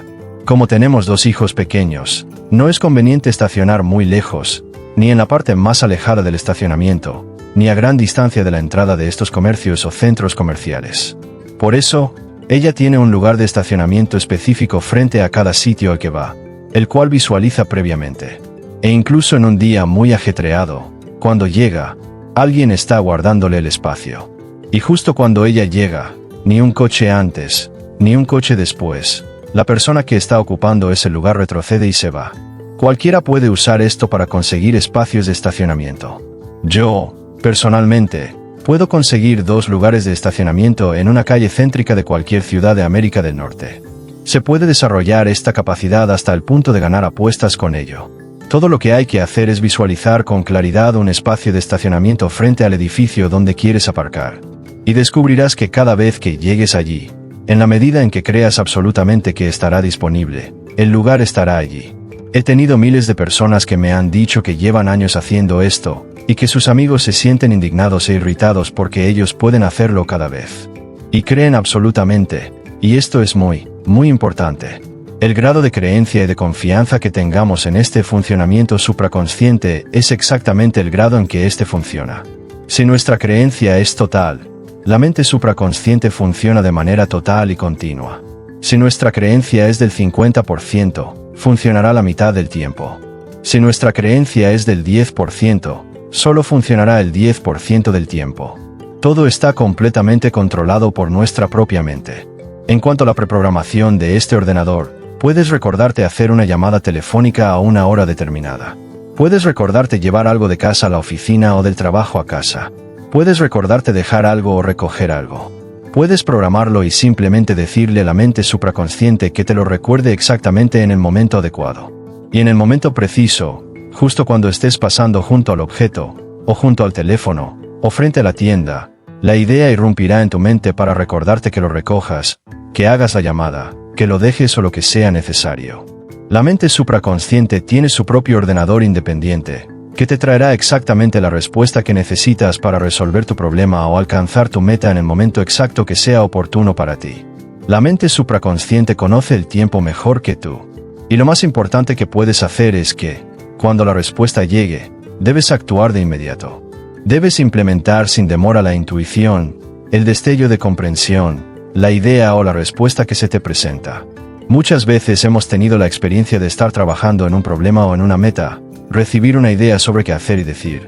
Como tenemos 2 hijos pequeños, no es conveniente estacionar muy lejos, ni en la parte más alejada del estacionamiento, ni a gran distancia de la entrada de estos comercios o centros comerciales. Por eso, ella tiene un lugar de estacionamiento específico frente a cada sitio al que va, el cual visualiza previamente. E incluso en un día muy ajetreado, cuando llega, alguien está guardándole el espacio. Y justo cuando ella llega, ni un coche antes, ni un coche después, la persona que está ocupando ese lugar retrocede y se va. Cualquiera puede usar esto para conseguir espacios de estacionamiento. Yo, personalmente, puedo conseguir 2 lugares de estacionamiento en una calle céntrica de cualquier ciudad de América del Norte. Se puede desarrollar esta capacidad hasta el punto de ganar apuestas con ello. Todo lo que hay que hacer es visualizar con claridad un espacio de estacionamiento frente al edificio donde quieres aparcar. Y descubrirás que cada vez que llegues allí, en la medida en que creas absolutamente que estará disponible, el lugar estará allí. He tenido miles de personas que me han dicho que llevan años haciendo esto, y que sus amigos se sienten indignados e irritados porque ellos pueden hacerlo cada vez. Y creen absolutamente, y esto es muy importante. El grado de creencia y de confianza que tengamos en este funcionamiento supraconsciente es exactamente el grado en que este funciona. Si nuestra creencia es total, la mente supraconsciente funciona de manera total y continua. Si nuestra creencia es del 50%, funcionará la mitad del tiempo. Si nuestra creencia es del 10%, solo funcionará el 10% del tiempo. Todo está completamente controlado por nuestra propia mente. En cuanto a la preprogramación de este ordenador, puedes recordarte hacer una llamada telefónica a una hora determinada. Puedes recordarte llevar algo de casa a la oficina o del trabajo a casa. Puedes recordarte dejar algo o recoger algo. Puedes programarlo y simplemente decirle a la mente supraconsciente que te lo recuerde exactamente en el momento adecuado. Y en el momento preciso, justo cuando estés pasando junto al objeto, o junto al teléfono, o frente a la tienda, la idea irrumpirá en tu mente para recordarte que lo recojas, que hagas la llamada, que lo dejes o lo que sea necesario. La mente supraconsciente tiene su propio ordenador independiente, que te traerá exactamente la respuesta que necesitas para resolver tu problema o alcanzar tu meta en el momento exacto que sea oportuno para ti. La mente supraconsciente conoce el tiempo mejor que tú. Y lo más importante que puedes hacer es que, cuando la respuesta llegue, debes actuar de inmediato. Debes implementar sin demora la intuición, el destello de comprensión, la idea o la respuesta que se te presenta. Muchas veces hemos tenido la experiencia de estar trabajando en un problema o en una meta, recibir una idea sobre qué hacer y decir,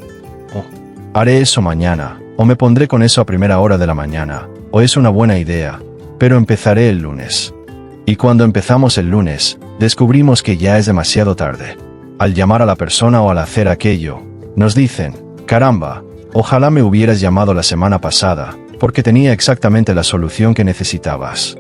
oh, haré eso mañana, o me pondré con eso a primera hora de la mañana, o es una buena idea, pero empezaré el lunes. Y cuando empezamos el lunes, descubrimos que ya es demasiado tarde. Al llamar a la persona o al hacer aquello, nos dicen, caramba, ojalá me hubieras llamado la semana pasada, porque tenía exactamente la solución que necesitabas.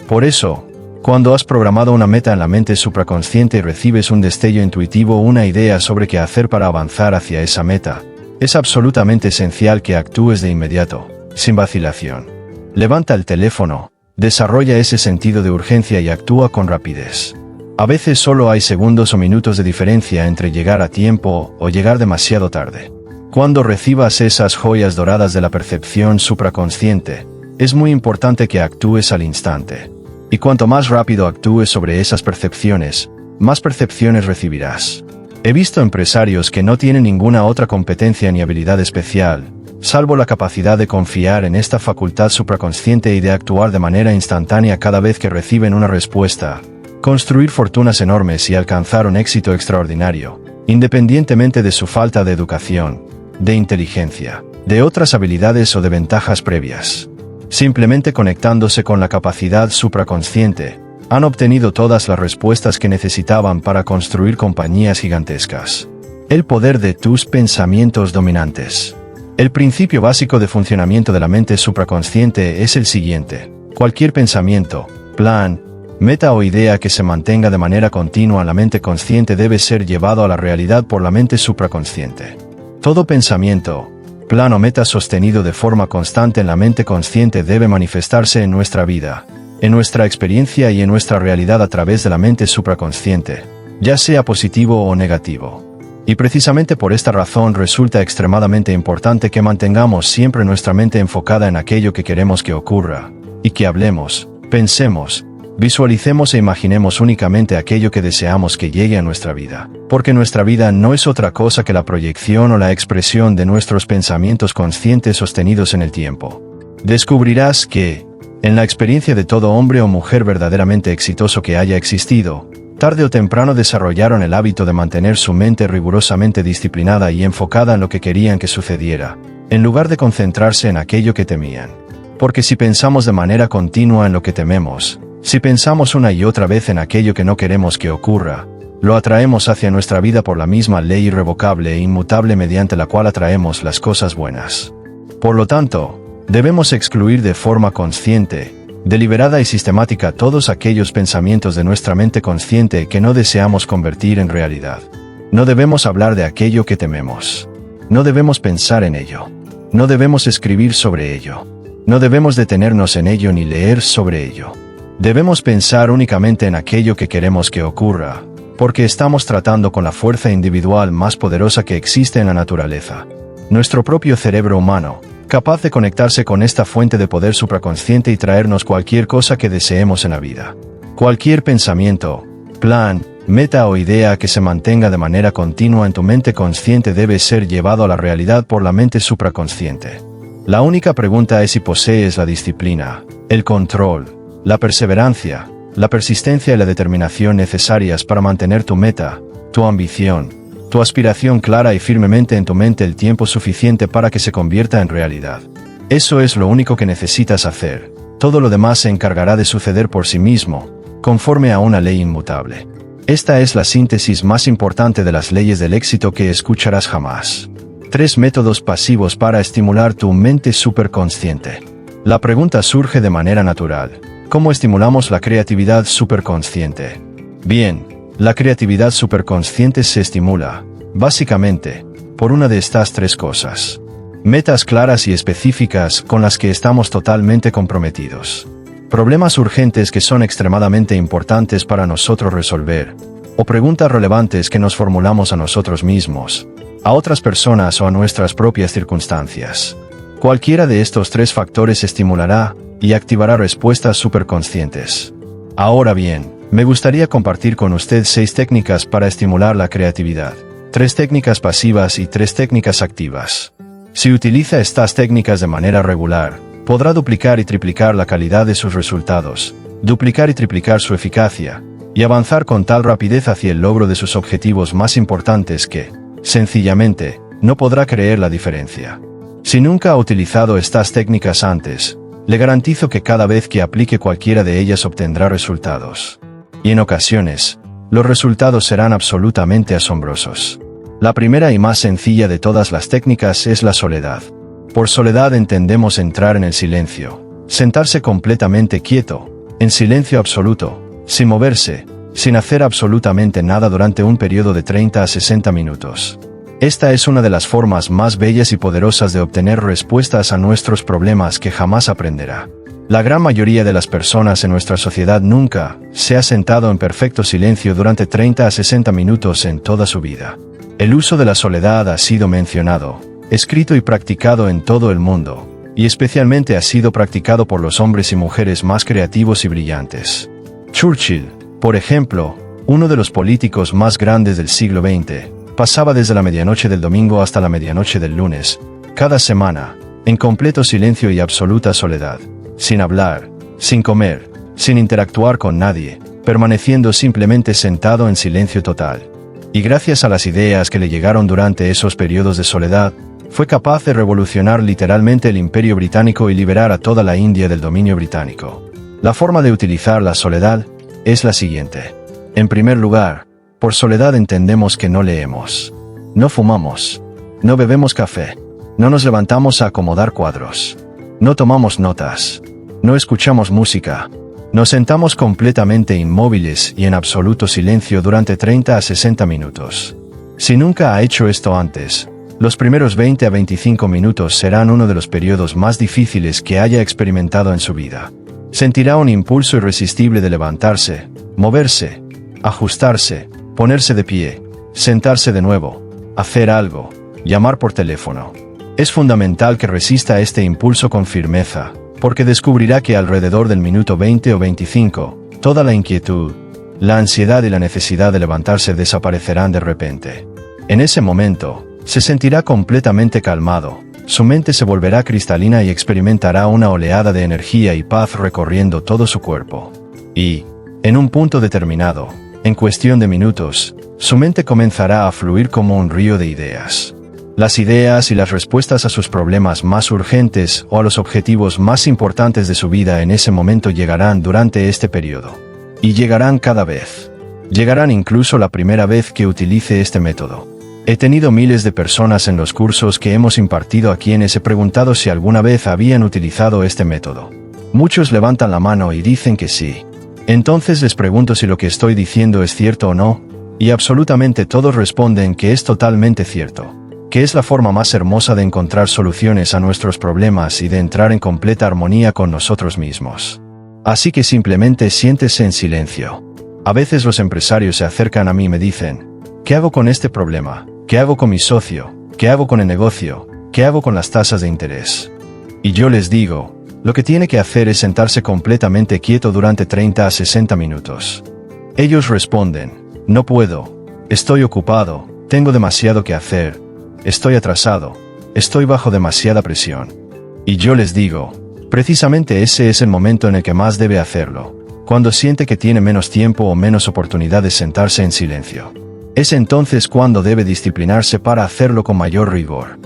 Por eso, cuando has programado una meta en la mente supraconsciente y recibes un destello intuitivo o una idea sobre qué hacer para avanzar hacia esa meta, es absolutamente esencial que actúes de inmediato, sin vacilación. Levanta el teléfono, desarrolla ese sentido de urgencia y actúa con rapidez. A veces solo hay segundos o minutos de diferencia entre llegar a tiempo o llegar demasiado tarde. Cuando recibas esas joyas doradas de la percepción supraconsciente, es muy importante que actúes al instante. Y cuanto más rápido actúes sobre esas percepciones, más percepciones recibirás. He visto empresarios que no tienen ninguna otra competencia ni habilidad especial, salvo la capacidad de confiar en esta facultad supraconsciente y de actuar de manera instantánea cada vez que reciben una respuesta, construir fortunas enormes y alcanzar un éxito extraordinario, independientemente de su falta de educación, de inteligencia, de otras habilidades o de ventajas previas. Simplemente conectándose con la capacidad supraconsciente, han obtenido todas las respuestas que necesitaban para construir compañías gigantescas. El poder de tus pensamientos dominantes. El principio básico de funcionamiento de la mente supraconsciente es el siguiente: cualquier pensamiento, plan, meta o idea que se mantenga de manera continua en la mente consciente debe ser llevado a la realidad por la mente supraconsciente. Todo pensamiento, plan o meta sostenido de forma constante en la mente consciente debe manifestarse en nuestra vida, en nuestra experiencia y en nuestra realidad a través de la mente supraconsciente, ya sea positivo o negativo. Y precisamente por esta razón resulta extremadamente importante que mantengamos siempre nuestra mente enfocada en aquello que queremos que ocurra, y que hablemos, pensemos, visualicemos e imaginemos únicamente aquello que deseamos que llegue a nuestra vida, porque nuestra vida no es otra cosa que la proyección o la expresión de nuestros pensamientos conscientes sostenidos en el tiempo. Descubrirás que, en la experiencia de todo hombre o mujer verdaderamente exitoso que haya existido, tarde o temprano desarrollaron el hábito de mantener su mente rigurosamente disciplinada y enfocada en lo que querían que sucediera, en lugar de concentrarse en aquello que temían. Porque si pensamos de manera continua en lo que tememos, si pensamos una y otra vez en aquello que no queremos que ocurra, lo atraemos hacia nuestra vida por la misma ley irrevocable e inmutable mediante la cual atraemos las cosas buenas. Por lo tanto, debemos excluir de forma consciente, deliberada y sistemática todos aquellos pensamientos de nuestra mente consciente que no deseamos convertir en realidad. No debemos hablar de aquello que tememos. No debemos pensar en ello. No debemos escribir sobre ello. No debemos detenernos en ello ni leer sobre ello. Debemos pensar únicamente en aquello que queremos que ocurra, porque estamos tratando con la fuerza individual más poderosa que existe en la naturaleza. Nuestro propio cerebro humano, capaz de conectarse con esta fuente de poder supraconsciente y traernos cualquier cosa que deseemos en la vida. Cualquier pensamiento, plan, meta o idea que se mantenga de manera continua en tu mente consciente debe ser llevado a la realidad por la mente supraconsciente. La única pregunta es si posees la disciplina, el control, la perseverancia, la persistencia y la determinación necesarias para mantener tu meta, tu ambición, tu aspiración clara y firmemente en tu mente el tiempo suficiente para que se convierta en realidad. Eso es lo único que necesitas hacer. Todo lo demás se encargará de suceder por sí mismo, conforme a una ley inmutable. Esta es la síntesis más importante de las leyes del éxito que escucharás jamás. 3 métodos pasivos para estimular tu mente superconsciente. La pregunta surge de manera natural. ¿Cómo estimulamos la creatividad superconsciente? Bien, la creatividad superconsciente se estimula, básicamente, por una de estas 3 cosas. Metas claras y específicas con las que estamos totalmente comprometidos. Problemas urgentes que son extremadamente importantes para nosotros resolver, o preguntas relevantes que nos formulamos a nosotros mismos, a otras personas o a nuestras propias circunstancias. Cualquiera de estos 3 factores estimulará y activará respuestas superconscientes. Ahora bien, me gustaría compartir con usted 6 técnicas para estimular la creatividad. 3 técnicas pasivas y 3 técnicas activas. Si utiliza estas técnicas de manera regular, podrá duplicar y triplicar la calidad de sus resultados, duplicar y triplicar su eficacia, y avanzar con tal rapidez hacia el logro de sus objetivos más importantes que, sencillamente, no podrá creer la diferencia. Si nunca ha utilizado estas técnicas antes, le garantizo que cada vez que aplique cualquiera de ellas obtendrá resultados. Y en ocasiones, los resultados serán absolutamente asombrosos. La primera y más sencilla de todas las técnicas es la soledad. Por soledad entendemos entrar en el silencio, sentarse completamente quieto, en silencio absoluto, sin moverse, sin hacer absolutamente nada durante un periodo de 30 a 60 minutos. Esta es una de las formas más bellas y poderosas de obtener respuestas a nuestros problemas que jamás aprenderá. La gran mayoría de las personas en nuestra sociedad nunca se ha sentado en perfecto silencio durante 30 a 60 minutos en toda su vida. El uso de la soledad ha sido mencionado, escrito y practicado en todo el mundo, y especialmente ha sido practicado por los hombres y mujeres más creativos y brillantes. Churchill, por ejemplo, uno de los políticos más grandes del siglo XX, pasaba desde la medianoche del domingo hasta la medianoche del lunes, cada semana, en completo silencio y absoluta soledad, sin hablar, sin comer, sin interactuar con nadie, permaneciendo simplemente sentado en silencio total. Y gracias a las ideas que le llegaron durante esos periodos de soledad, fue capaz de revolucionar literalmente el Imperio Británico y liberar a toda la India del dominio británico. La forma de utilizar la soledad es la siguiente. En primer lugar, por soledad entendemos que no leemos, no fumamos, no bebemos café, no nos levantamos a acomodar cuadros, no tomamos notas, no escuchamos música. Nos sentamos completamente inmóviles y en absoluto silencio durante 30 a 60 minutos. Si nunca ha hecho esto antes, los primeros 20 a 25 minutos serán uno de los periodos más difíciles que haya experimentado en su vida. Sentirá un impulso irresistible de levantarse, moverse, ajustarse, ponerse de pie, sentarse de nuevo, hacer algo, llamar por teléfono. Es fundamental que resista este impulso con firmeza, porque descubrirá que alrededor del minuto 20 o 25, toda la inquietud, la ansiedad y la necesidad de levantarse desaparecerán de repente. En ese momento, se sentirá completamente calmado, su mente se volverá cristalina y experimentará una oleada de energía y paz recorriendo todo su cuerpo. Y, en un punto determinado, en cuestión de minutos, su mente comenzará a fluir como un río de ideas. Las ideas y las respuestas a sus problemas más urgentes o a los objetivos más importantes de su vida en ese momento llegarán durante este periodo. Y llegarán cada vez. Llegarán incluso la primera vez que utilice este método. He tenido miles de personas en los cursos que hemos impartido a quienes he preguntado si alguna vez habían utilizado este método. Muchos levantan la mano y dicen que sí. Entonces les pregunto si lo que estoy diciendo es cierto o no, y absolutamente todos responden que es totalmente cierto. Que es la forma más hermosa de encontrar soluciones a nuestros problemas y de entrar en completa armonía con nosotros mismos. Así que simplemente siéntese en silencio. A veces los empresarios se acercan a mí y me dicen, ¿qué hago con este problema? ¿Qué hago con mi socio? ¿Qué hago con el negocio? ¿Qué hago con las tasas de interés? Y yo les digo, lo que tiene que hacer es sentarse completamente quieto durante 30 a 60 minutos. Ellos responden, no puedo, estoy ocupado, tengo demasiado que hacer, estoy atrasado, estoy bajo demasiada presión. Y yo les digo, precisamente ese es el momento en el que más debe hacerlo, cuando siente que tiene menos tiempo o menos oportunidad de sentarse en silencio. Es entonces cuando debe disciplinarse para hacerlo con mayor rigor.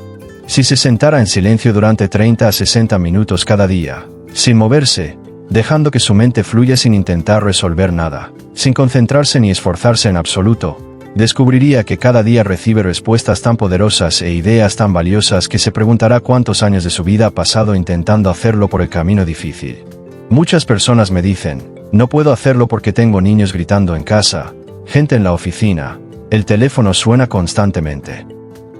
Si se sentara en silencio durante 30 a 60 minutos cada día, sin moverse, dejando que su mente fluya sin intentar resolver nada, sin concentrarse ni esforzarse en absoluto, Descubriría que cada día recibe respuestas tan poderosas e ideas tan valiosas que se preguntará cuántos años de su vida ha pasado intentando hacerlo por el camino difícil. Muchas personas me dicen, no puedo hacerlo porque tengo niños gritando en casa, gente en la oficina, el teléfono suena constantemente.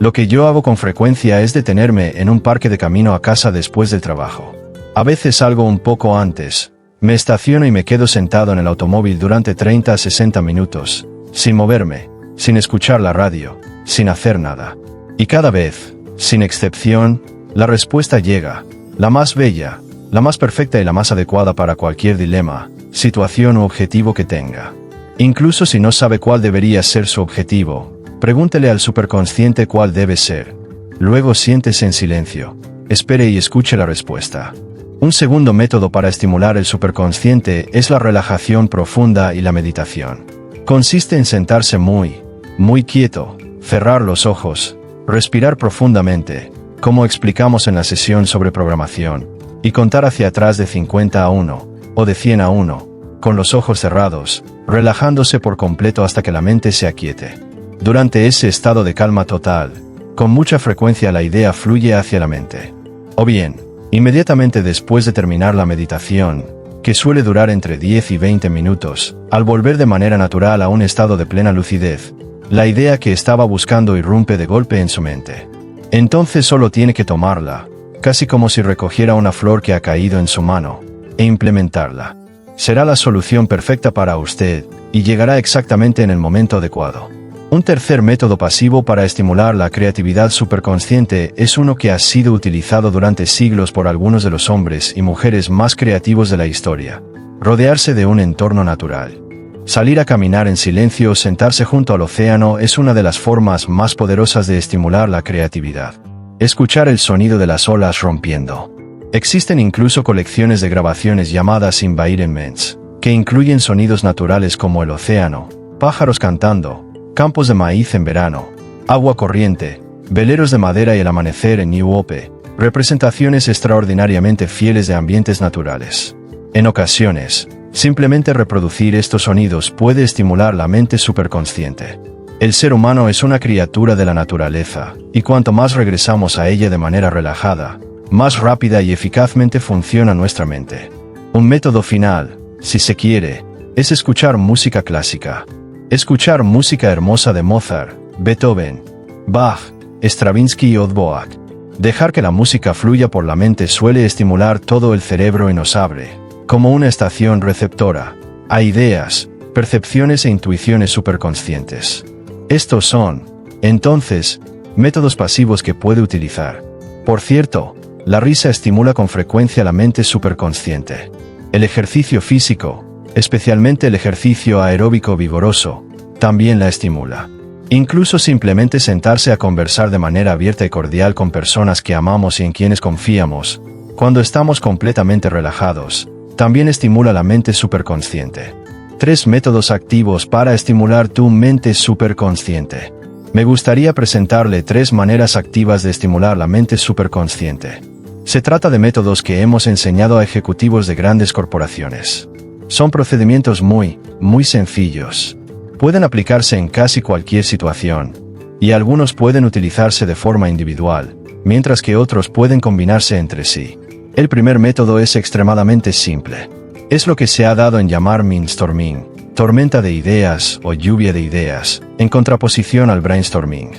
Lo que yo hago con frecuencia es detenerme en un parque de camino a casa después del trabajo. A veces salgo un poco antes, me estaciono y me quedo sentado en el automóvil durante 30 a 60 minutos, sin moverme, sin escuchar la radio, sin hacer nada. Y cada vez, sin excepción, la respuesta llega, la más bella, la más perfecta y la más adecuada para cualquier dilema, situación u objetivo que tenga. Incluso si no sabe cuál debería ser su objetivo, pregúntele al superconsciente cuál debe ser. Luego siéntese en silencio, espere y escuche la respuesta. Un segundo método para estimular el superconsciente es la relajación profunda y la meditación. Consiste en sentarse muy quieto, cerrar los ojos, respirar profundamente, como explicamos en la sesión sobre programación, y contar hacia atrás de 50 a 1, o de 100 a 1, con los ojos cerrados, relajándose por completo hasta que la mente se aquiete. Durante ese estado de calma total, con mucha frecuencia la idea fluye hacia la mente. O bien, inmediatamente después de terminar la meditación, que suele durar entre 10 y 20 minutos, al volver de manera natural a un estado de plena lucidez, la idea que estaba buscando irrumpe de golpe en su mente. Entonces solo tiene que tomarla, casi como si recogiera una flor que ha caído en su mano, e implementarla. Será la solución perfecta para usted, y llegará exactamente en el momento adecuado. Un tercer método pasivo para estimular la creatividad superconsciente es uno que ha sido utilizado durante siglos por algunos de los hombres y mujeres más creativos de la historia: rodearse de un entorno natural. Salir a caminar en silencio o sentarse junto al océano es una de las formas más poderosas de estimular la creatividad. Escuchar el sonido de las olas rompiendo. Existen incluso colecciones de grabaciones llamadas environments, que incluyen sonidos naturales como el océano, pájaros cantando, campos de maíz en verano, agua corriente, veleros de madera y el amanecer en New Hope, representaciones extraordinariamente fieles de ambientes naturales. En ocasiones, simplemente reproducir estos sonidos puede estimular la mente superconsciente. El ser humano es una criatura de la naturaleza, y cuanto más regresamos a ella de manera relajada, más rápida y eficazmente funciona nuestra mente. Un método final, si se quiere, es escuchar música clásica. Escuchar música hermosa de Mozart, Beethoven, Bach, Stravinsky o Dvorak. Dejar que la música fluya por la mente suele estimular todo el cerebro y nos abre, como una estación receptora, a ideas, percepciones e intuiciones superconscientes. Estos son, entonces, métodos pasivos que puede utilizar. Por cierto, la risa estimula con frecuencia la mente superconsciente. El ejercicio físico, especialmente el ejercicio aeróbico vigoroso, también la estimula. Incluso simplemente sentarse a conversar de manera abierta y cordial con personas que amamos y en quienes confiamos, cuando estamos completamente relajados, también estimula la mente superconsciente. 3 métodos activos para estimular tu mente superconsciente. Me gustaría presentarle 3 maneras activas de estimular la mente superconsciente. Se trata de métodos que hemos enseñado a ejecutivos de grandes corporaciones. Son procedimientos muy sencillos. Pueden aplicarse en casi cualquier situación, y algunos pueden utilizarse de forma individual, mientras que otros pueden combinarse entre sí. El primer método es extremadamente simple. Es lo que se ha dado en llamar mindstorming, tormenta de ideas o lluvia de ideas, en contraposición al brainstorming.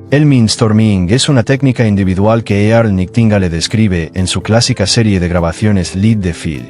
El mindstorming es una técnica individual que Earl Nightingale describe en su clásica serie de grabaciones Lead the Field.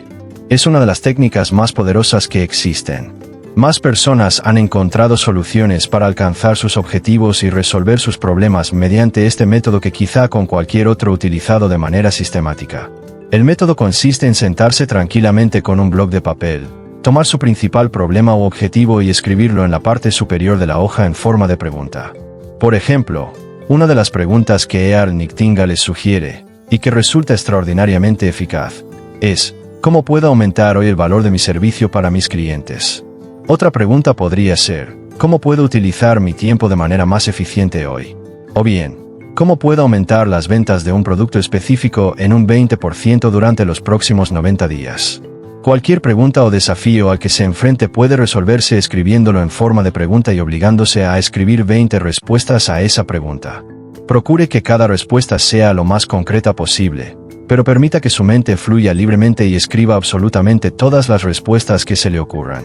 Es una de las técnicas más poderosas que existen. Más personas han encontrado soluciones para alcanzar sus objetivos y resolver sus problemas mediante este método que quizá con cualquier otro utilizado de manera sistemática. El método consiste en sentarse tranquilamente con un bloc de papel, tomar su principal problema u objetivo y escribirlo en la parte superior de la hoja en forma de pregunta. Por ejemplo, una de las preguntas que Earl Nightingale sugiere, y que resulta extraordinariamente eficaz, es: ¿cómo puedo aumentar hoy el valor de mi servicio para mis clientes? Otra pregunta podría ser: ¿cómo puedo utilizar mi tiempo de manera más eficiente hoy? O bien, ¿cómo puedo aumentar las ventas de un producto específico en un 20% durante los próximos 90 días? Cualquier pregunta o desafío al que se enfrente puede resolverse escribiéndolo en forma de pregunta y obligándose a escribir 20 respuestas a esa pregunta. Procure que cada respuesta sea lo más concreta posible, pero permita que su mente fluya libremente y escriba absolutamente todas las respuestas que se le ocurran.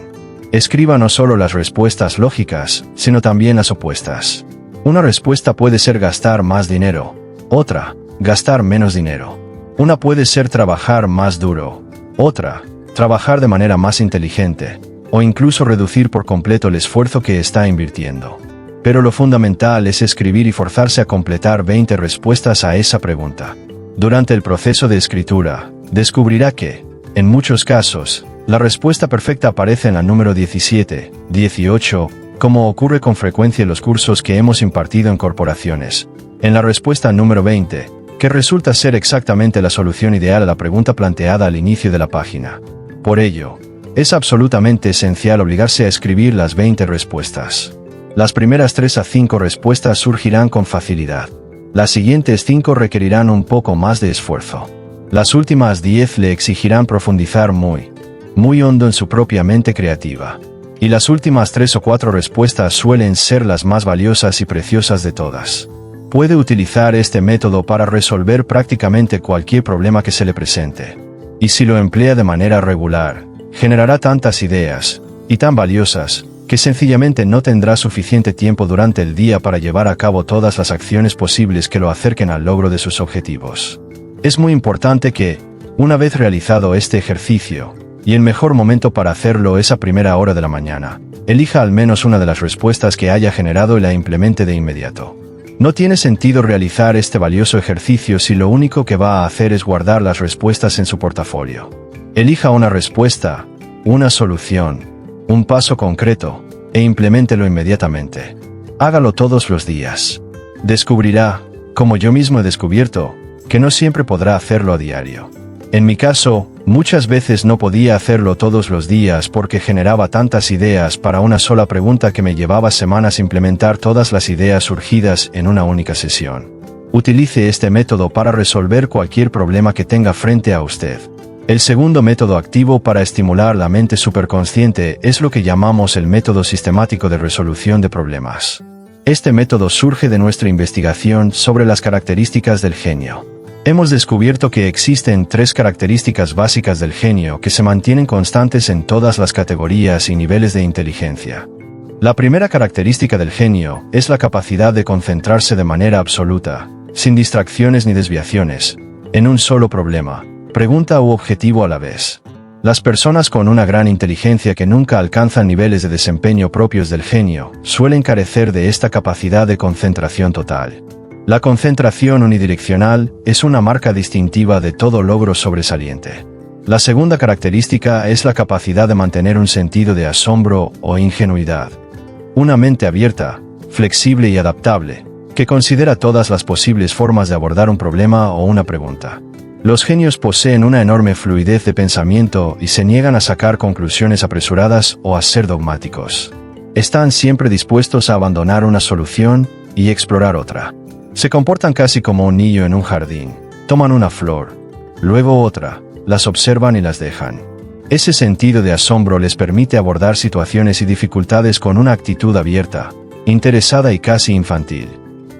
Escriba no solo las respuestas lógicas, sino también las opuestas. Una respuesta puede ser gastar más dinero, otra, gastar menos dinero. Una puede ser trabajar más duro, otra, trabajar de manera más inteligente, o incluso reducir por completo el esfuerzo que está invirtiendo. Pero lo fundamental es escribir y forzarse a completar 20 respuestas a esa pregunta. Durante el proceso de escritura, descubrirá que, en muchos casos, la respuesta perfecta aparece en la número 17, 18, como ocurre con frecuencia en los cursos que hemos impartido en corporaciones. En la respuesta número 20, que resulta ser exactamente la solución ideal a la pregunta planteada al inicio de la página. Por ello, es absolutamente esencial obligarse a escribir las 20 respuestas. Las primeras 3 a 5 respuestas surgirán con facilidad. Las siguientes 5 requerirán un poco más de esfuerzo. Las últimas 10 le exigirán profundizar muy hondo en su propia mente creativa. Y las últimas 3 o 4 respuestas suelen ser las más valiosas y preciosas de todas. Puede utilizar este método para resolver prácticamente cualquier problema que se le presente. Y si lo emplea de manera regular, generará tantas ideas, y tan valiosas, que sencillamente no tendrá suficiente tiempo durante el día para llevar a cabo todas las acciones posibles que lo acerquen al logro de sus objetivos. Es muy importante que, una vez realizado este ejercicio, y el mejor momento para hacerlo es a primera hora de la mañana, elija al menos una de las respuestas que haya generado y la implemente de inmediato. No tiene sentido realizar este valioso ejercicio si lo único que va a hacer es guardar las respuestas en su portafolio. Elija una respuesta, una solución, un paso concreto, e impleméntelo inmediatamente. Hágalo todos los días. Descubrirá, como yo mismo he descubierto, que no siempre podrá hacerlo a diario. En mi caso, muchas veces no podía hacerlo todos los días porque generaba tantas ideas para una sola pregunta que me llevaba semanas implementar todas las ideas surgidas en una única sesión. Utilice este método para resolver cualquier problema que tenga frente a usted. El segundo método activo para estimular la mente superconsciente es lo que llamamos el método sistemático de resolución de problemas. Este método surge de nuestra investigación sobre las características del genio. Hemos descubierto que existen 3 características básicas del genio que se mantienen constantes en todas las categorías y niveles de inteligencia. La primera característica del genio es la capacidad de concentrarse de manera absoluta, sin distracciones ni desviaciones, en un solo problema, pregunta u objetivo a la vez. Las personas con una gran inteligencia que nunca alcanzan niveles de desempeño propios del genio suelen carecer de esta capacidad de concentración total. La concentración unidireccional es una marca distintiva de todo logro sobresaliente. La segunda característica es la capacidad de mantener un sentido de asombro o ingenuidad. Una mente abierta, flexible y adaptable, que considera todas las posibles formas de abordar un problema o una pregunta. Los genios poseen una enorme fluidez de pensamiento y se niegan a sacar conclusiones apresuradas o a ser dogmáticos. Están siempre dispuestos a abandonar una solución y explorar otra. Se comportan casi como un niño en un jardín. Toman una flor, luego otra, las observan y las dejan. Ese sentido de asombro les permite abordar situaciones y dificultades con una actitud abierta, interesada y casi infantil.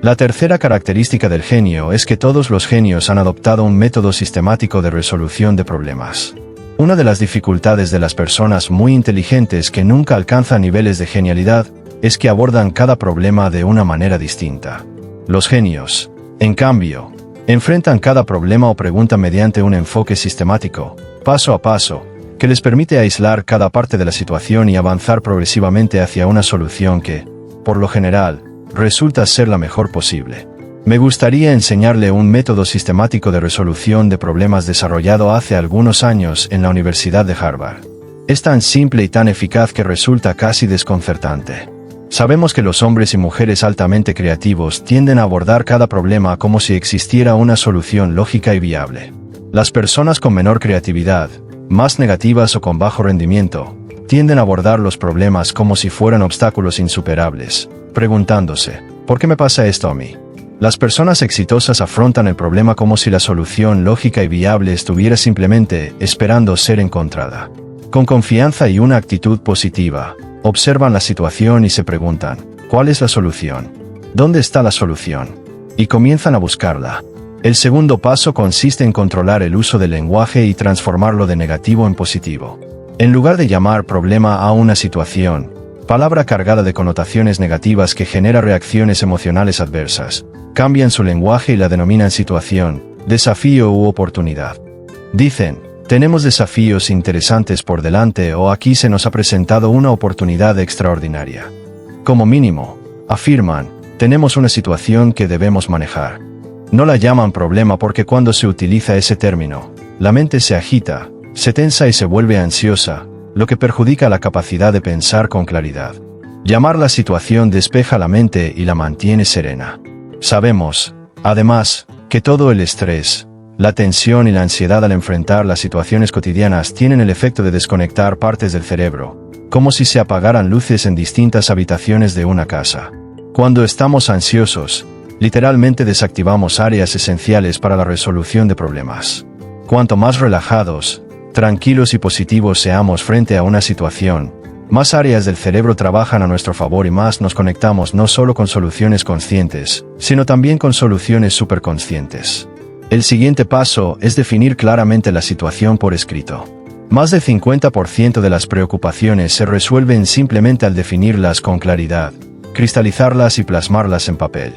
La tercera característica del genio es que todos los genios han adoptado un método sistemático de resolución de problemas. Una de las dificultades de las personas muy inteligentes que nunca alcanzan niveles de genialidad es que abordan cada problema de una manera distinta. Los genios, en cambio, enfrentan cada problema o pregunta mediante un enfoque sistemático, paso a paso, que les permite aislar cada parte de la situación y avanzar progresivamente hacia una solución que, por lo general, resulta ser la mejor posible. Me gustaría enseñarle un método sistemático de resolución de problemas desarrollado hace algunos años en la Universidad de Harvard. Es tan simple y tan eficaz que resulta casi desconcertante. Sabemos que los hombres y mujeres altamente creativos tienden a abordar cada problema como si existiera una solución lógica y viable. Las personas con menor creatividad, más negativas o con bajo rendimiento, tienden a abordar los problemas como si fueran obstáculos insuperables, preguntándose, ¿por qué me pasa esto a mí? Las personas exitosas afrontan el problema como si la solución lógica y viable estuviera simplemente esperando ser encontrada. Con confianza y una actitud positiva, observan la situación y se preguntan, ¿cuál es la solución? ¿Dónde está la solución? Y comienzan a buscarla. El segundo paso consiste en controlar el uso del lenguaje y transformarlo de negativo en positivo. En lugar de llamar problema a una situación, palabra cargada de connotaciones negativas que genera reacciones emocionales adversas, cambian su lenguaje y la denominan situación, desafío u oportunidad. Dicen, tenemos desafíos interesantes por delante o aquí se nos ha presentado una oportunidad extraordinaria. Como mínimo, afirman, tenemos una situación que debemos manejar. No la llaman problema porque cuando se utiliza ese término, la mente se agita, se tensa y se vuelve ansiosa, lo que perjudica la capacidad de pensar con claridad. Llamar la situación despeja la mente y la mantiene serena. Sabemos, además, que todo el estrés, la tensión y la ansiedad al enfrentar las situaciones cotidianas tienen el efecto de desconectar partes del cerebro, como si se apagaran luces en distintas habitaciones de una casa. Cuando estamos ansiosos, literalmente desactivamos áreas esenciales para la resolución de problemas. Cuanto más relajados, tranquilos y positivos seamos frente a una situación, más áreas del cerebro trabajan a nuestro favor y más nos conectamos no solo con soluciones conscientes, sino también con soluciones superconscientes. El siguiente paso es definir claramente la situación por escrito. Más del 50% de las preocupaciones se resuelven simplemente al definirlas con claridad, cristalizarlas y plasmarlas en papel.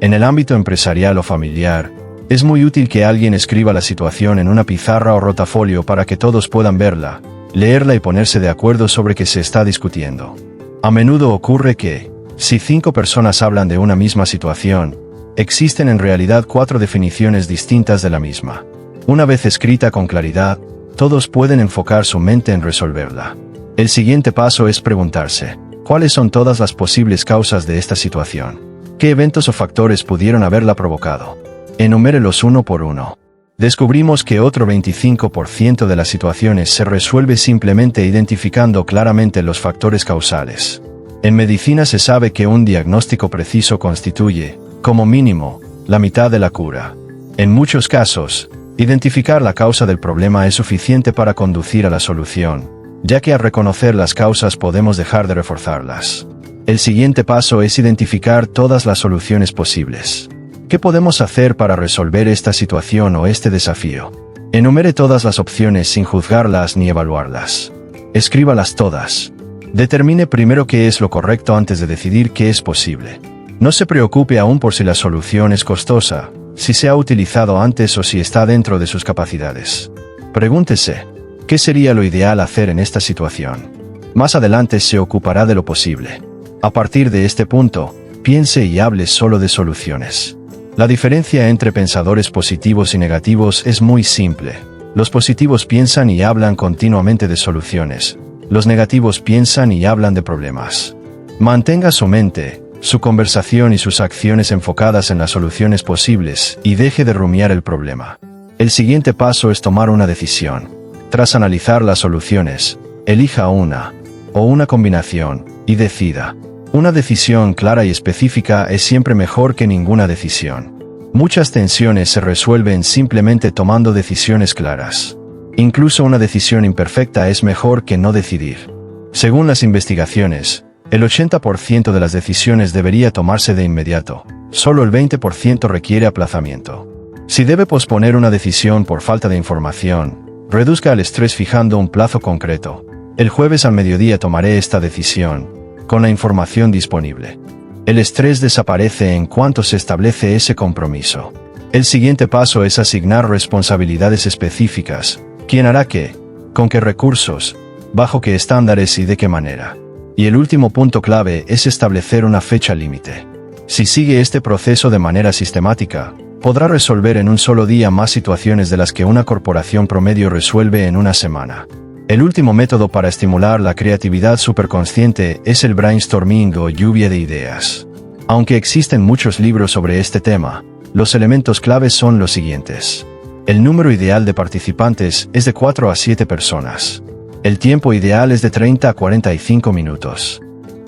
En el ámbito empresarial o familiar, es muy útil que alguien escriba la situación en una pizarra o rotafolio para que todos puedan verla, leerla y ponerse de acuerdo sobre qué se está discutiendo. A menudo ocurre que, si 5 personas hablan de una misma situación, existen en realidad 4 definiciones distintas de la misma. Una vez escrita con claridad, todos pueden enfocar su mente en resolverla. El siguiente paso es preguntarse, ¿cuáles son todas las posibles causas de esta situación? ¿Qué eventos o factores pudieron haberla provocado? Enumérelos uno por uno. Descubrimos que otro 25% de las situaciones se resuelve simplemente identificando claramente los factores causales. En medicina se sabe que un diagnóstico preciso constituye, como mínimo, la mitad de la cura. En muchos casos, identificar la causa del problema es suficiente para conducir a la solución, ya que al reconocer las causas podemos dejar de reforzarlas. El siguiente paso es identificar todas las soluciones posibles. ¿Qué podemos hacer para resolver esta situación o este desafío? Enumere todas las opciones sin juzgarlas ni evaluarlas. Escríbalas todas. Determine primero qué es lo correcto antes de decidir qué es posible. No se preocupe aún por si la solución es costosa, si se ha utilizado antes o si está dentro de sus capacidades. Pregúntese, ¿qué sería lo ideal hacer en esta situación? Más adelante se ocupará de lo posible. A partir de este punto, piense y hable solo de soluciones. La diferencia entre pensadores positivos y negativos es muy simple. Los positivos piensan y hablan continuamente de soluciones. Los negativos piensan y hablan de problemas. Mantenga su mente, su conversación y sus acciones enfocadas en las soluciones posibles y deje de rumiar el problema. El siguiente paso es tomar una decisión. Tras analizar las soluciones, elija una, o una combinación, y decida. Una decisión clara y específica es siempre mejor que ninguna decisión. Muchas tensiones se resuelven simplemente tomando decisiones claras. Incluso una decisión imperfecta es mejor que no decidir. Según las investigaciones, el 80% de las decisiones debería tomarse de inmediato. Solo el 20% requiere aplazamiento. Si debe posponer una decisión por falta de información, reduzca el estrés fijando un plazo concreto. El jueves al mediodía tomaré esta decisión, con la información disponible. El estrés desaparece en cuanto se establece ese compromiso. El siguiente paso es asignar responsabilidades específicas. ¿Quién hará qué? ¿Con qué recursos? ¿Bajo qué estándares y de qué manera? Y el último punto clave es establecer una fecha límite. Si sigue este proceso de manera sistemática, podrá resolver en un solo día más situaciones de las que una corporación promedio resuelve en una semana. El último método para estimular la creatividad superconsciente es el brainstorming o lluvia de ideas. Aunque existen muchos libros sobre este tema, los elementos claves son los siguientes. El número ideal de participantes es de 4 a 7 personas. El tiempo ideal es de 30 a 45 minutos.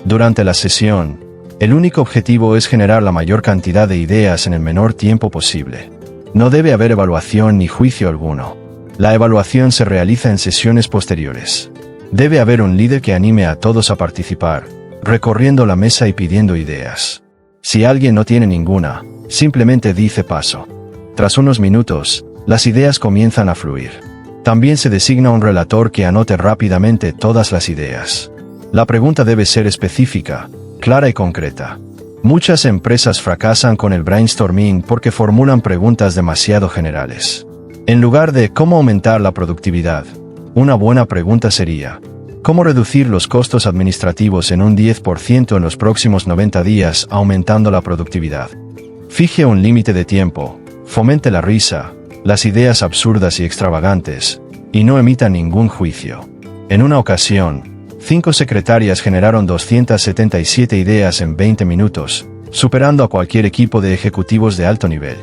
Durante la sesión, El único objetivo es generar la mayor cantidad de ideas en el menor tiempo posible. No debe haber evaluación ni juicio alguno. La evaluación se realiza en sesiones posteriores. Debe haber un líder que anime a todos a participar, recorriendo la mesa y pidiendo ideas. Si alguien no tiene ninguna, simplemente dice paso. Tras unos minutos, las ideas comienzan a fluir. También se designa un relator que anote rápidamente todas las ideas. La pregunta debe ser específica, clara y concreta. Muchas empresas fracasan con el brainstorming porque formulan preguntas demasiado generales. En lugar de ¿cómo aumentar la productividad?, una buena pregunta sería ¿cómo reducir los costos administrativos en un 10% en los próximos 90 días aumentando la productividad? Fije un límite de tiempo, fomente la risa, las ideas absurdas y extravagantes, y no emita ningún juicio. En una ocasión, 5 secretarias generaron 277 ideas en 20 minutos, superando a cualquier equipo de ejecutivos de alto nivel.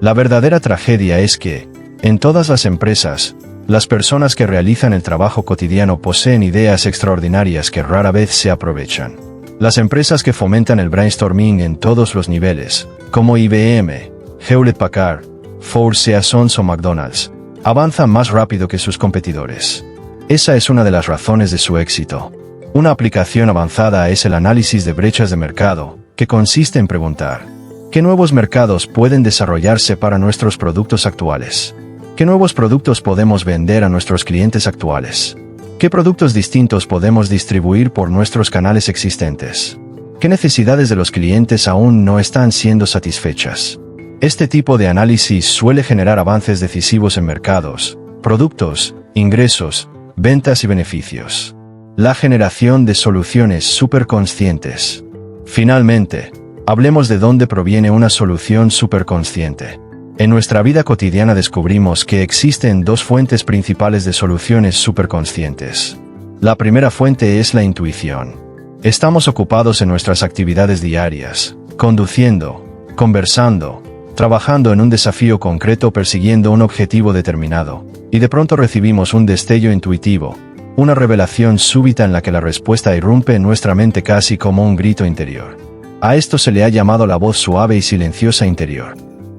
La verdadera tragedia es que, en todas las empresas, las personas que realizan el trabajo cotidiano poseen ideas extraordinarias que rara vez se aprovechan. Las empresas que fomentan el brainstorming en todos los niveles, como IBM, Hewlett-Packard, Ford, Seasons o McDonald's, avanzan más rápido que sus competidores. Esa es una de las razones de su éxito. Una aplicación avanzada es el análisis de brechas de mercado, que consiste en preguntar: ¿qué nuevos mercados pueden desarrollarse para nuestros productos actuales? ¿Qué nuevos productos podemos vender a nuestros clientes actuales? ¿Qué productos distintos podemos distribuir por nuestros canales existentes? ¿Qué necesidades de los clientes aún no están siendo satisfechas? Este tipo de análisis suele generar avances decisivos en mercados, productos, ingresos, ventas y beneficios. La generación de soluciones superconscientes. Finalmente, hablemos de dónde proviene una solución superconsciente. En nuestra vida cotidiana descubrimos que existen 2 fuentes principales de soluciones superconscientes. La primera fuente es la intuición. Estamos ocupados en nuestras actividades diarias, conduciendo, conversando, trabajando en un desafío concreto, persiguiendo un objetivo determinado, y de pronto recibimos un destello intuitivo, una revelación súbita en la que la respuesta irrumpe en nuestra mente casi como un grito interior. A esto se le ha llamado la voz suave y silenciosa interior.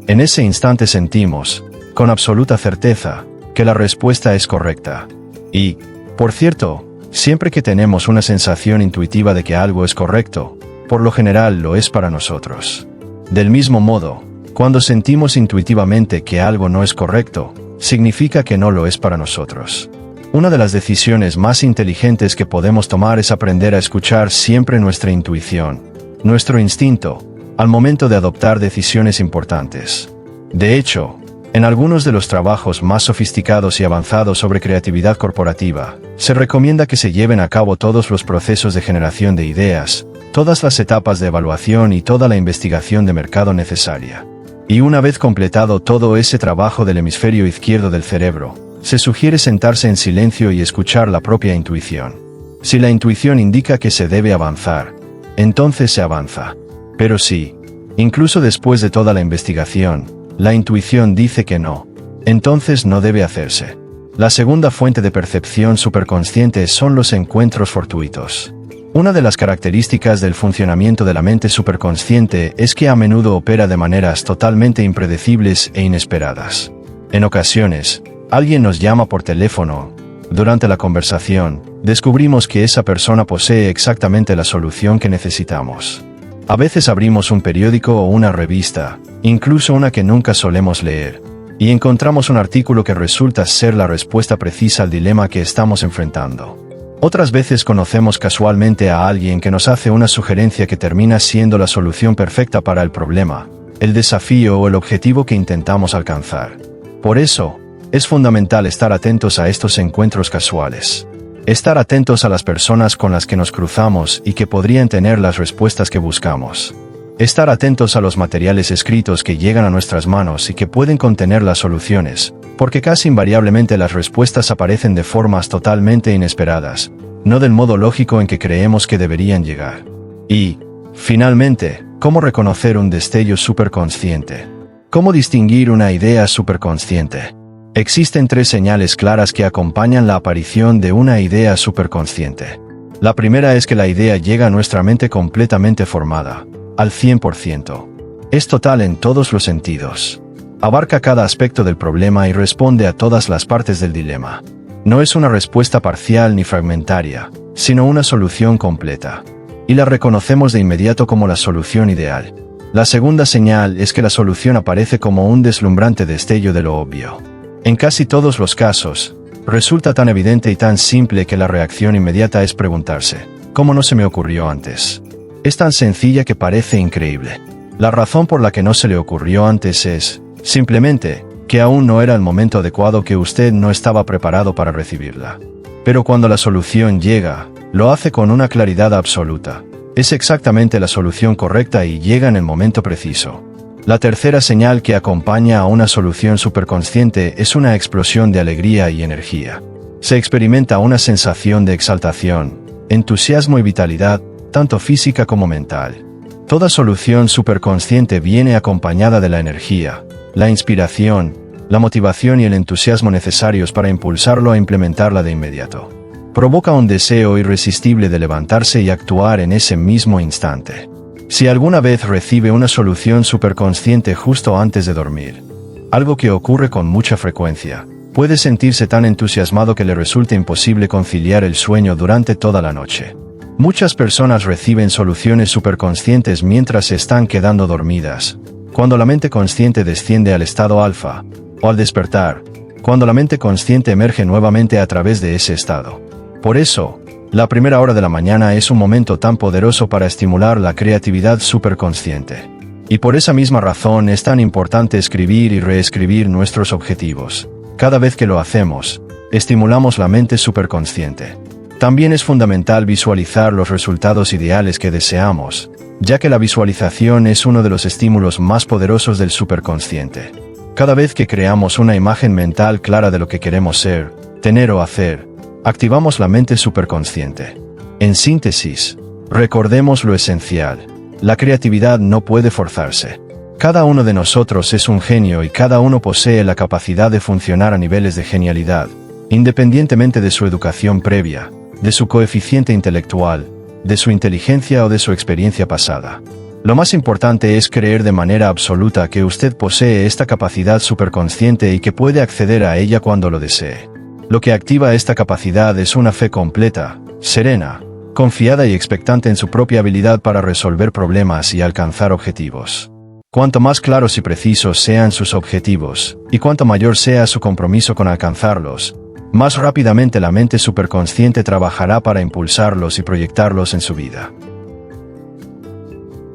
En ese instante sentimos, con absoluta certeza, que la respuesta es correcta. Y, por cierto, siempre que tenemos una sensación intuitiva de que algo es correcto, por lo general lo es para nosotros. Del mismo modo, cuando sentimos intuitivamente que algo no es correcto, significa que no lo es para nosotros. Una de las decisiones más inteligentes que podemos tomar es aprender a escuchar siempre nuestra intuición, nuestro instinto, al momento de adoptar decisiones importantes. De hecho, en algunos de los trabajos más sofisticados y avanzados sobre creatividad corporativa, se recomienda que se lleven a cabo todos los procesos de generación de ideas, todas las etapas de evaluación y toda la investigación de mercado necesaria. Y una vez completado todo ese trabajo del hemisferio izquierdo del cerebro, se sugiere sentarse en silencio y escuchar la propia intuición. Si la intuición indica que se debe avanzar, entonces se avanza. Pero si, incluso después de toda la investigación, la intuición dice que no, entonces no debe hacerse. La segunda fuente de percepción superconsciente son los encuentros fortuitos. Una de las características del funcionamiento de la mente superconsciente es que a menudo opera de maneras totalmente impredecibles e inesperadas. En ocasiones, alguien nos llama por teléfono. Durante la conversación, descubrimos que esa persona posee exactamente la solución que necesitamos. A veces abrimos un periódico o una revista, incluso una que nunca solemos leer, y encontramos un artículo que resulta ser la respuesta precisa al dilema que estamos enfrentando. Otras veces conocemos casualmente a alguien que nos hace una sugerencia que termina siendo la solución perfecta para el problema, el desafío o el objetivo que intentamos alcanzar. Por eso, es fundamental estar atentos a estos encuentros casuales. Estar atentos a las personas con las que nos cruzamos y que podrían tener las respuestas que buscamos. Estar atentos a los materiales escritos que llegan a nuestras manos y que pueden contener las soluciones, porque casi invariablemente las respuestas aparecen de formas totalmente inesperadas, no del modo lógico en que creemos que deberían llegar. Y, finalmente, ¿cómo reconocer un destello superconsciente? ¿Cómo distinguir una idea superconsciente? Existen 3 señales claras que acompañan la aparición de una idea superconsciente. La primera es que la idea llega a nuestra mente completamente formada, al 100%. Es total en todos los sentidos. Abarca cada aspecto del problema y responde a todas las partes del dilema. No es una respuesta parcial ni fragmentaria, sino una solución completa. Y la reconocemos de inmediato como la solución ideal. La segunda señal es que la solución aparece como un deslumbrante destello de lo obvio. En casi todos los casos, resulta tan evidente y tan simple que la reacción inmediata es preguntarse, ¿cómo no se me ocurrió antes? Es tan sencilla que parece increíble. La razón por la que no se le ocurrió antes es, simplemente, que aún no era el momento adecuado, que usted no estaba preparado para recibirla. Pero cuando la solución llega, lo hace con una claridad absoluta. Es exactamente la solución correcta y llega en el momento preciso. La tercera señal que acompaña a una solución superconsciente es una explosión de alegría y energía. Se experimenta una sensación de exaltación, entusiasmo y vitalidad, tanto física como mental. Toda solución superconsciente viene acompañada de la energía, la inspiración, la motivación y el entusiasmo necesarios para impulsarlo a implementarla de inmediato. Provoca un deseo irresistible de levantarse y actuar en ese mismo instante. Si alguna vez recibe una solución superconsciente justo antes de dormir, algo que ocurre con mucha frecuencia, puede sentirse tan entusiasmado que le resulte imposible conciliar el sueño durante toda la noche. Muchas personas reciben soluciones superconscientes mientras se están quedando dormidas, cuando la mente consciente desciende al estado alfa, o al despertar, cuando la mente consciente emerge nuevamente a través de ese estado. Por eso, la primera hora de la mañana es un momento tan poderoso para estimular la creatividad superconsciente. Y por esa misma razón es tan importante escribir y reescribir nuestros objetivos. Cada vez que lo hacemos, estimulamos la mente superconsciente. También es fundamental visualizar los resultados ideales que deseamos, ya que la visualización es uno de los estímulos más poderosos del superconsciente. Cada vez que creamos una imagen mental clara de lo que queremos ser, tener o hacer, activamos la mente superconsciente. En síntesis, recordemos lo esencial: la creatividad no puede forzarse. Cada uno de nosotros es un genio y cada uno posee la capacidad de funcionar a niveles de genialidad, independientemente de su educación previa, de su coeficiente intelectual, de su inteligencia o de su experiencia pasada. Lo más importante es creer de manera absoluta que usted posee esta capacidad superconsciente y que puede acceder a ella cuando lo desee. Lo que activa esta capacidad es una fe completa, serena, confiada y expectante en su propia habilidad para resolver problemas y alcanzar objetivos. Cuanto más claros y precisos sean sus objetivos, y cuanto mayor sea su compromiso con alcanzarlos, más rápidamente la mente superconsciente trabajará para impulsarlos y proyectarlos en su vida.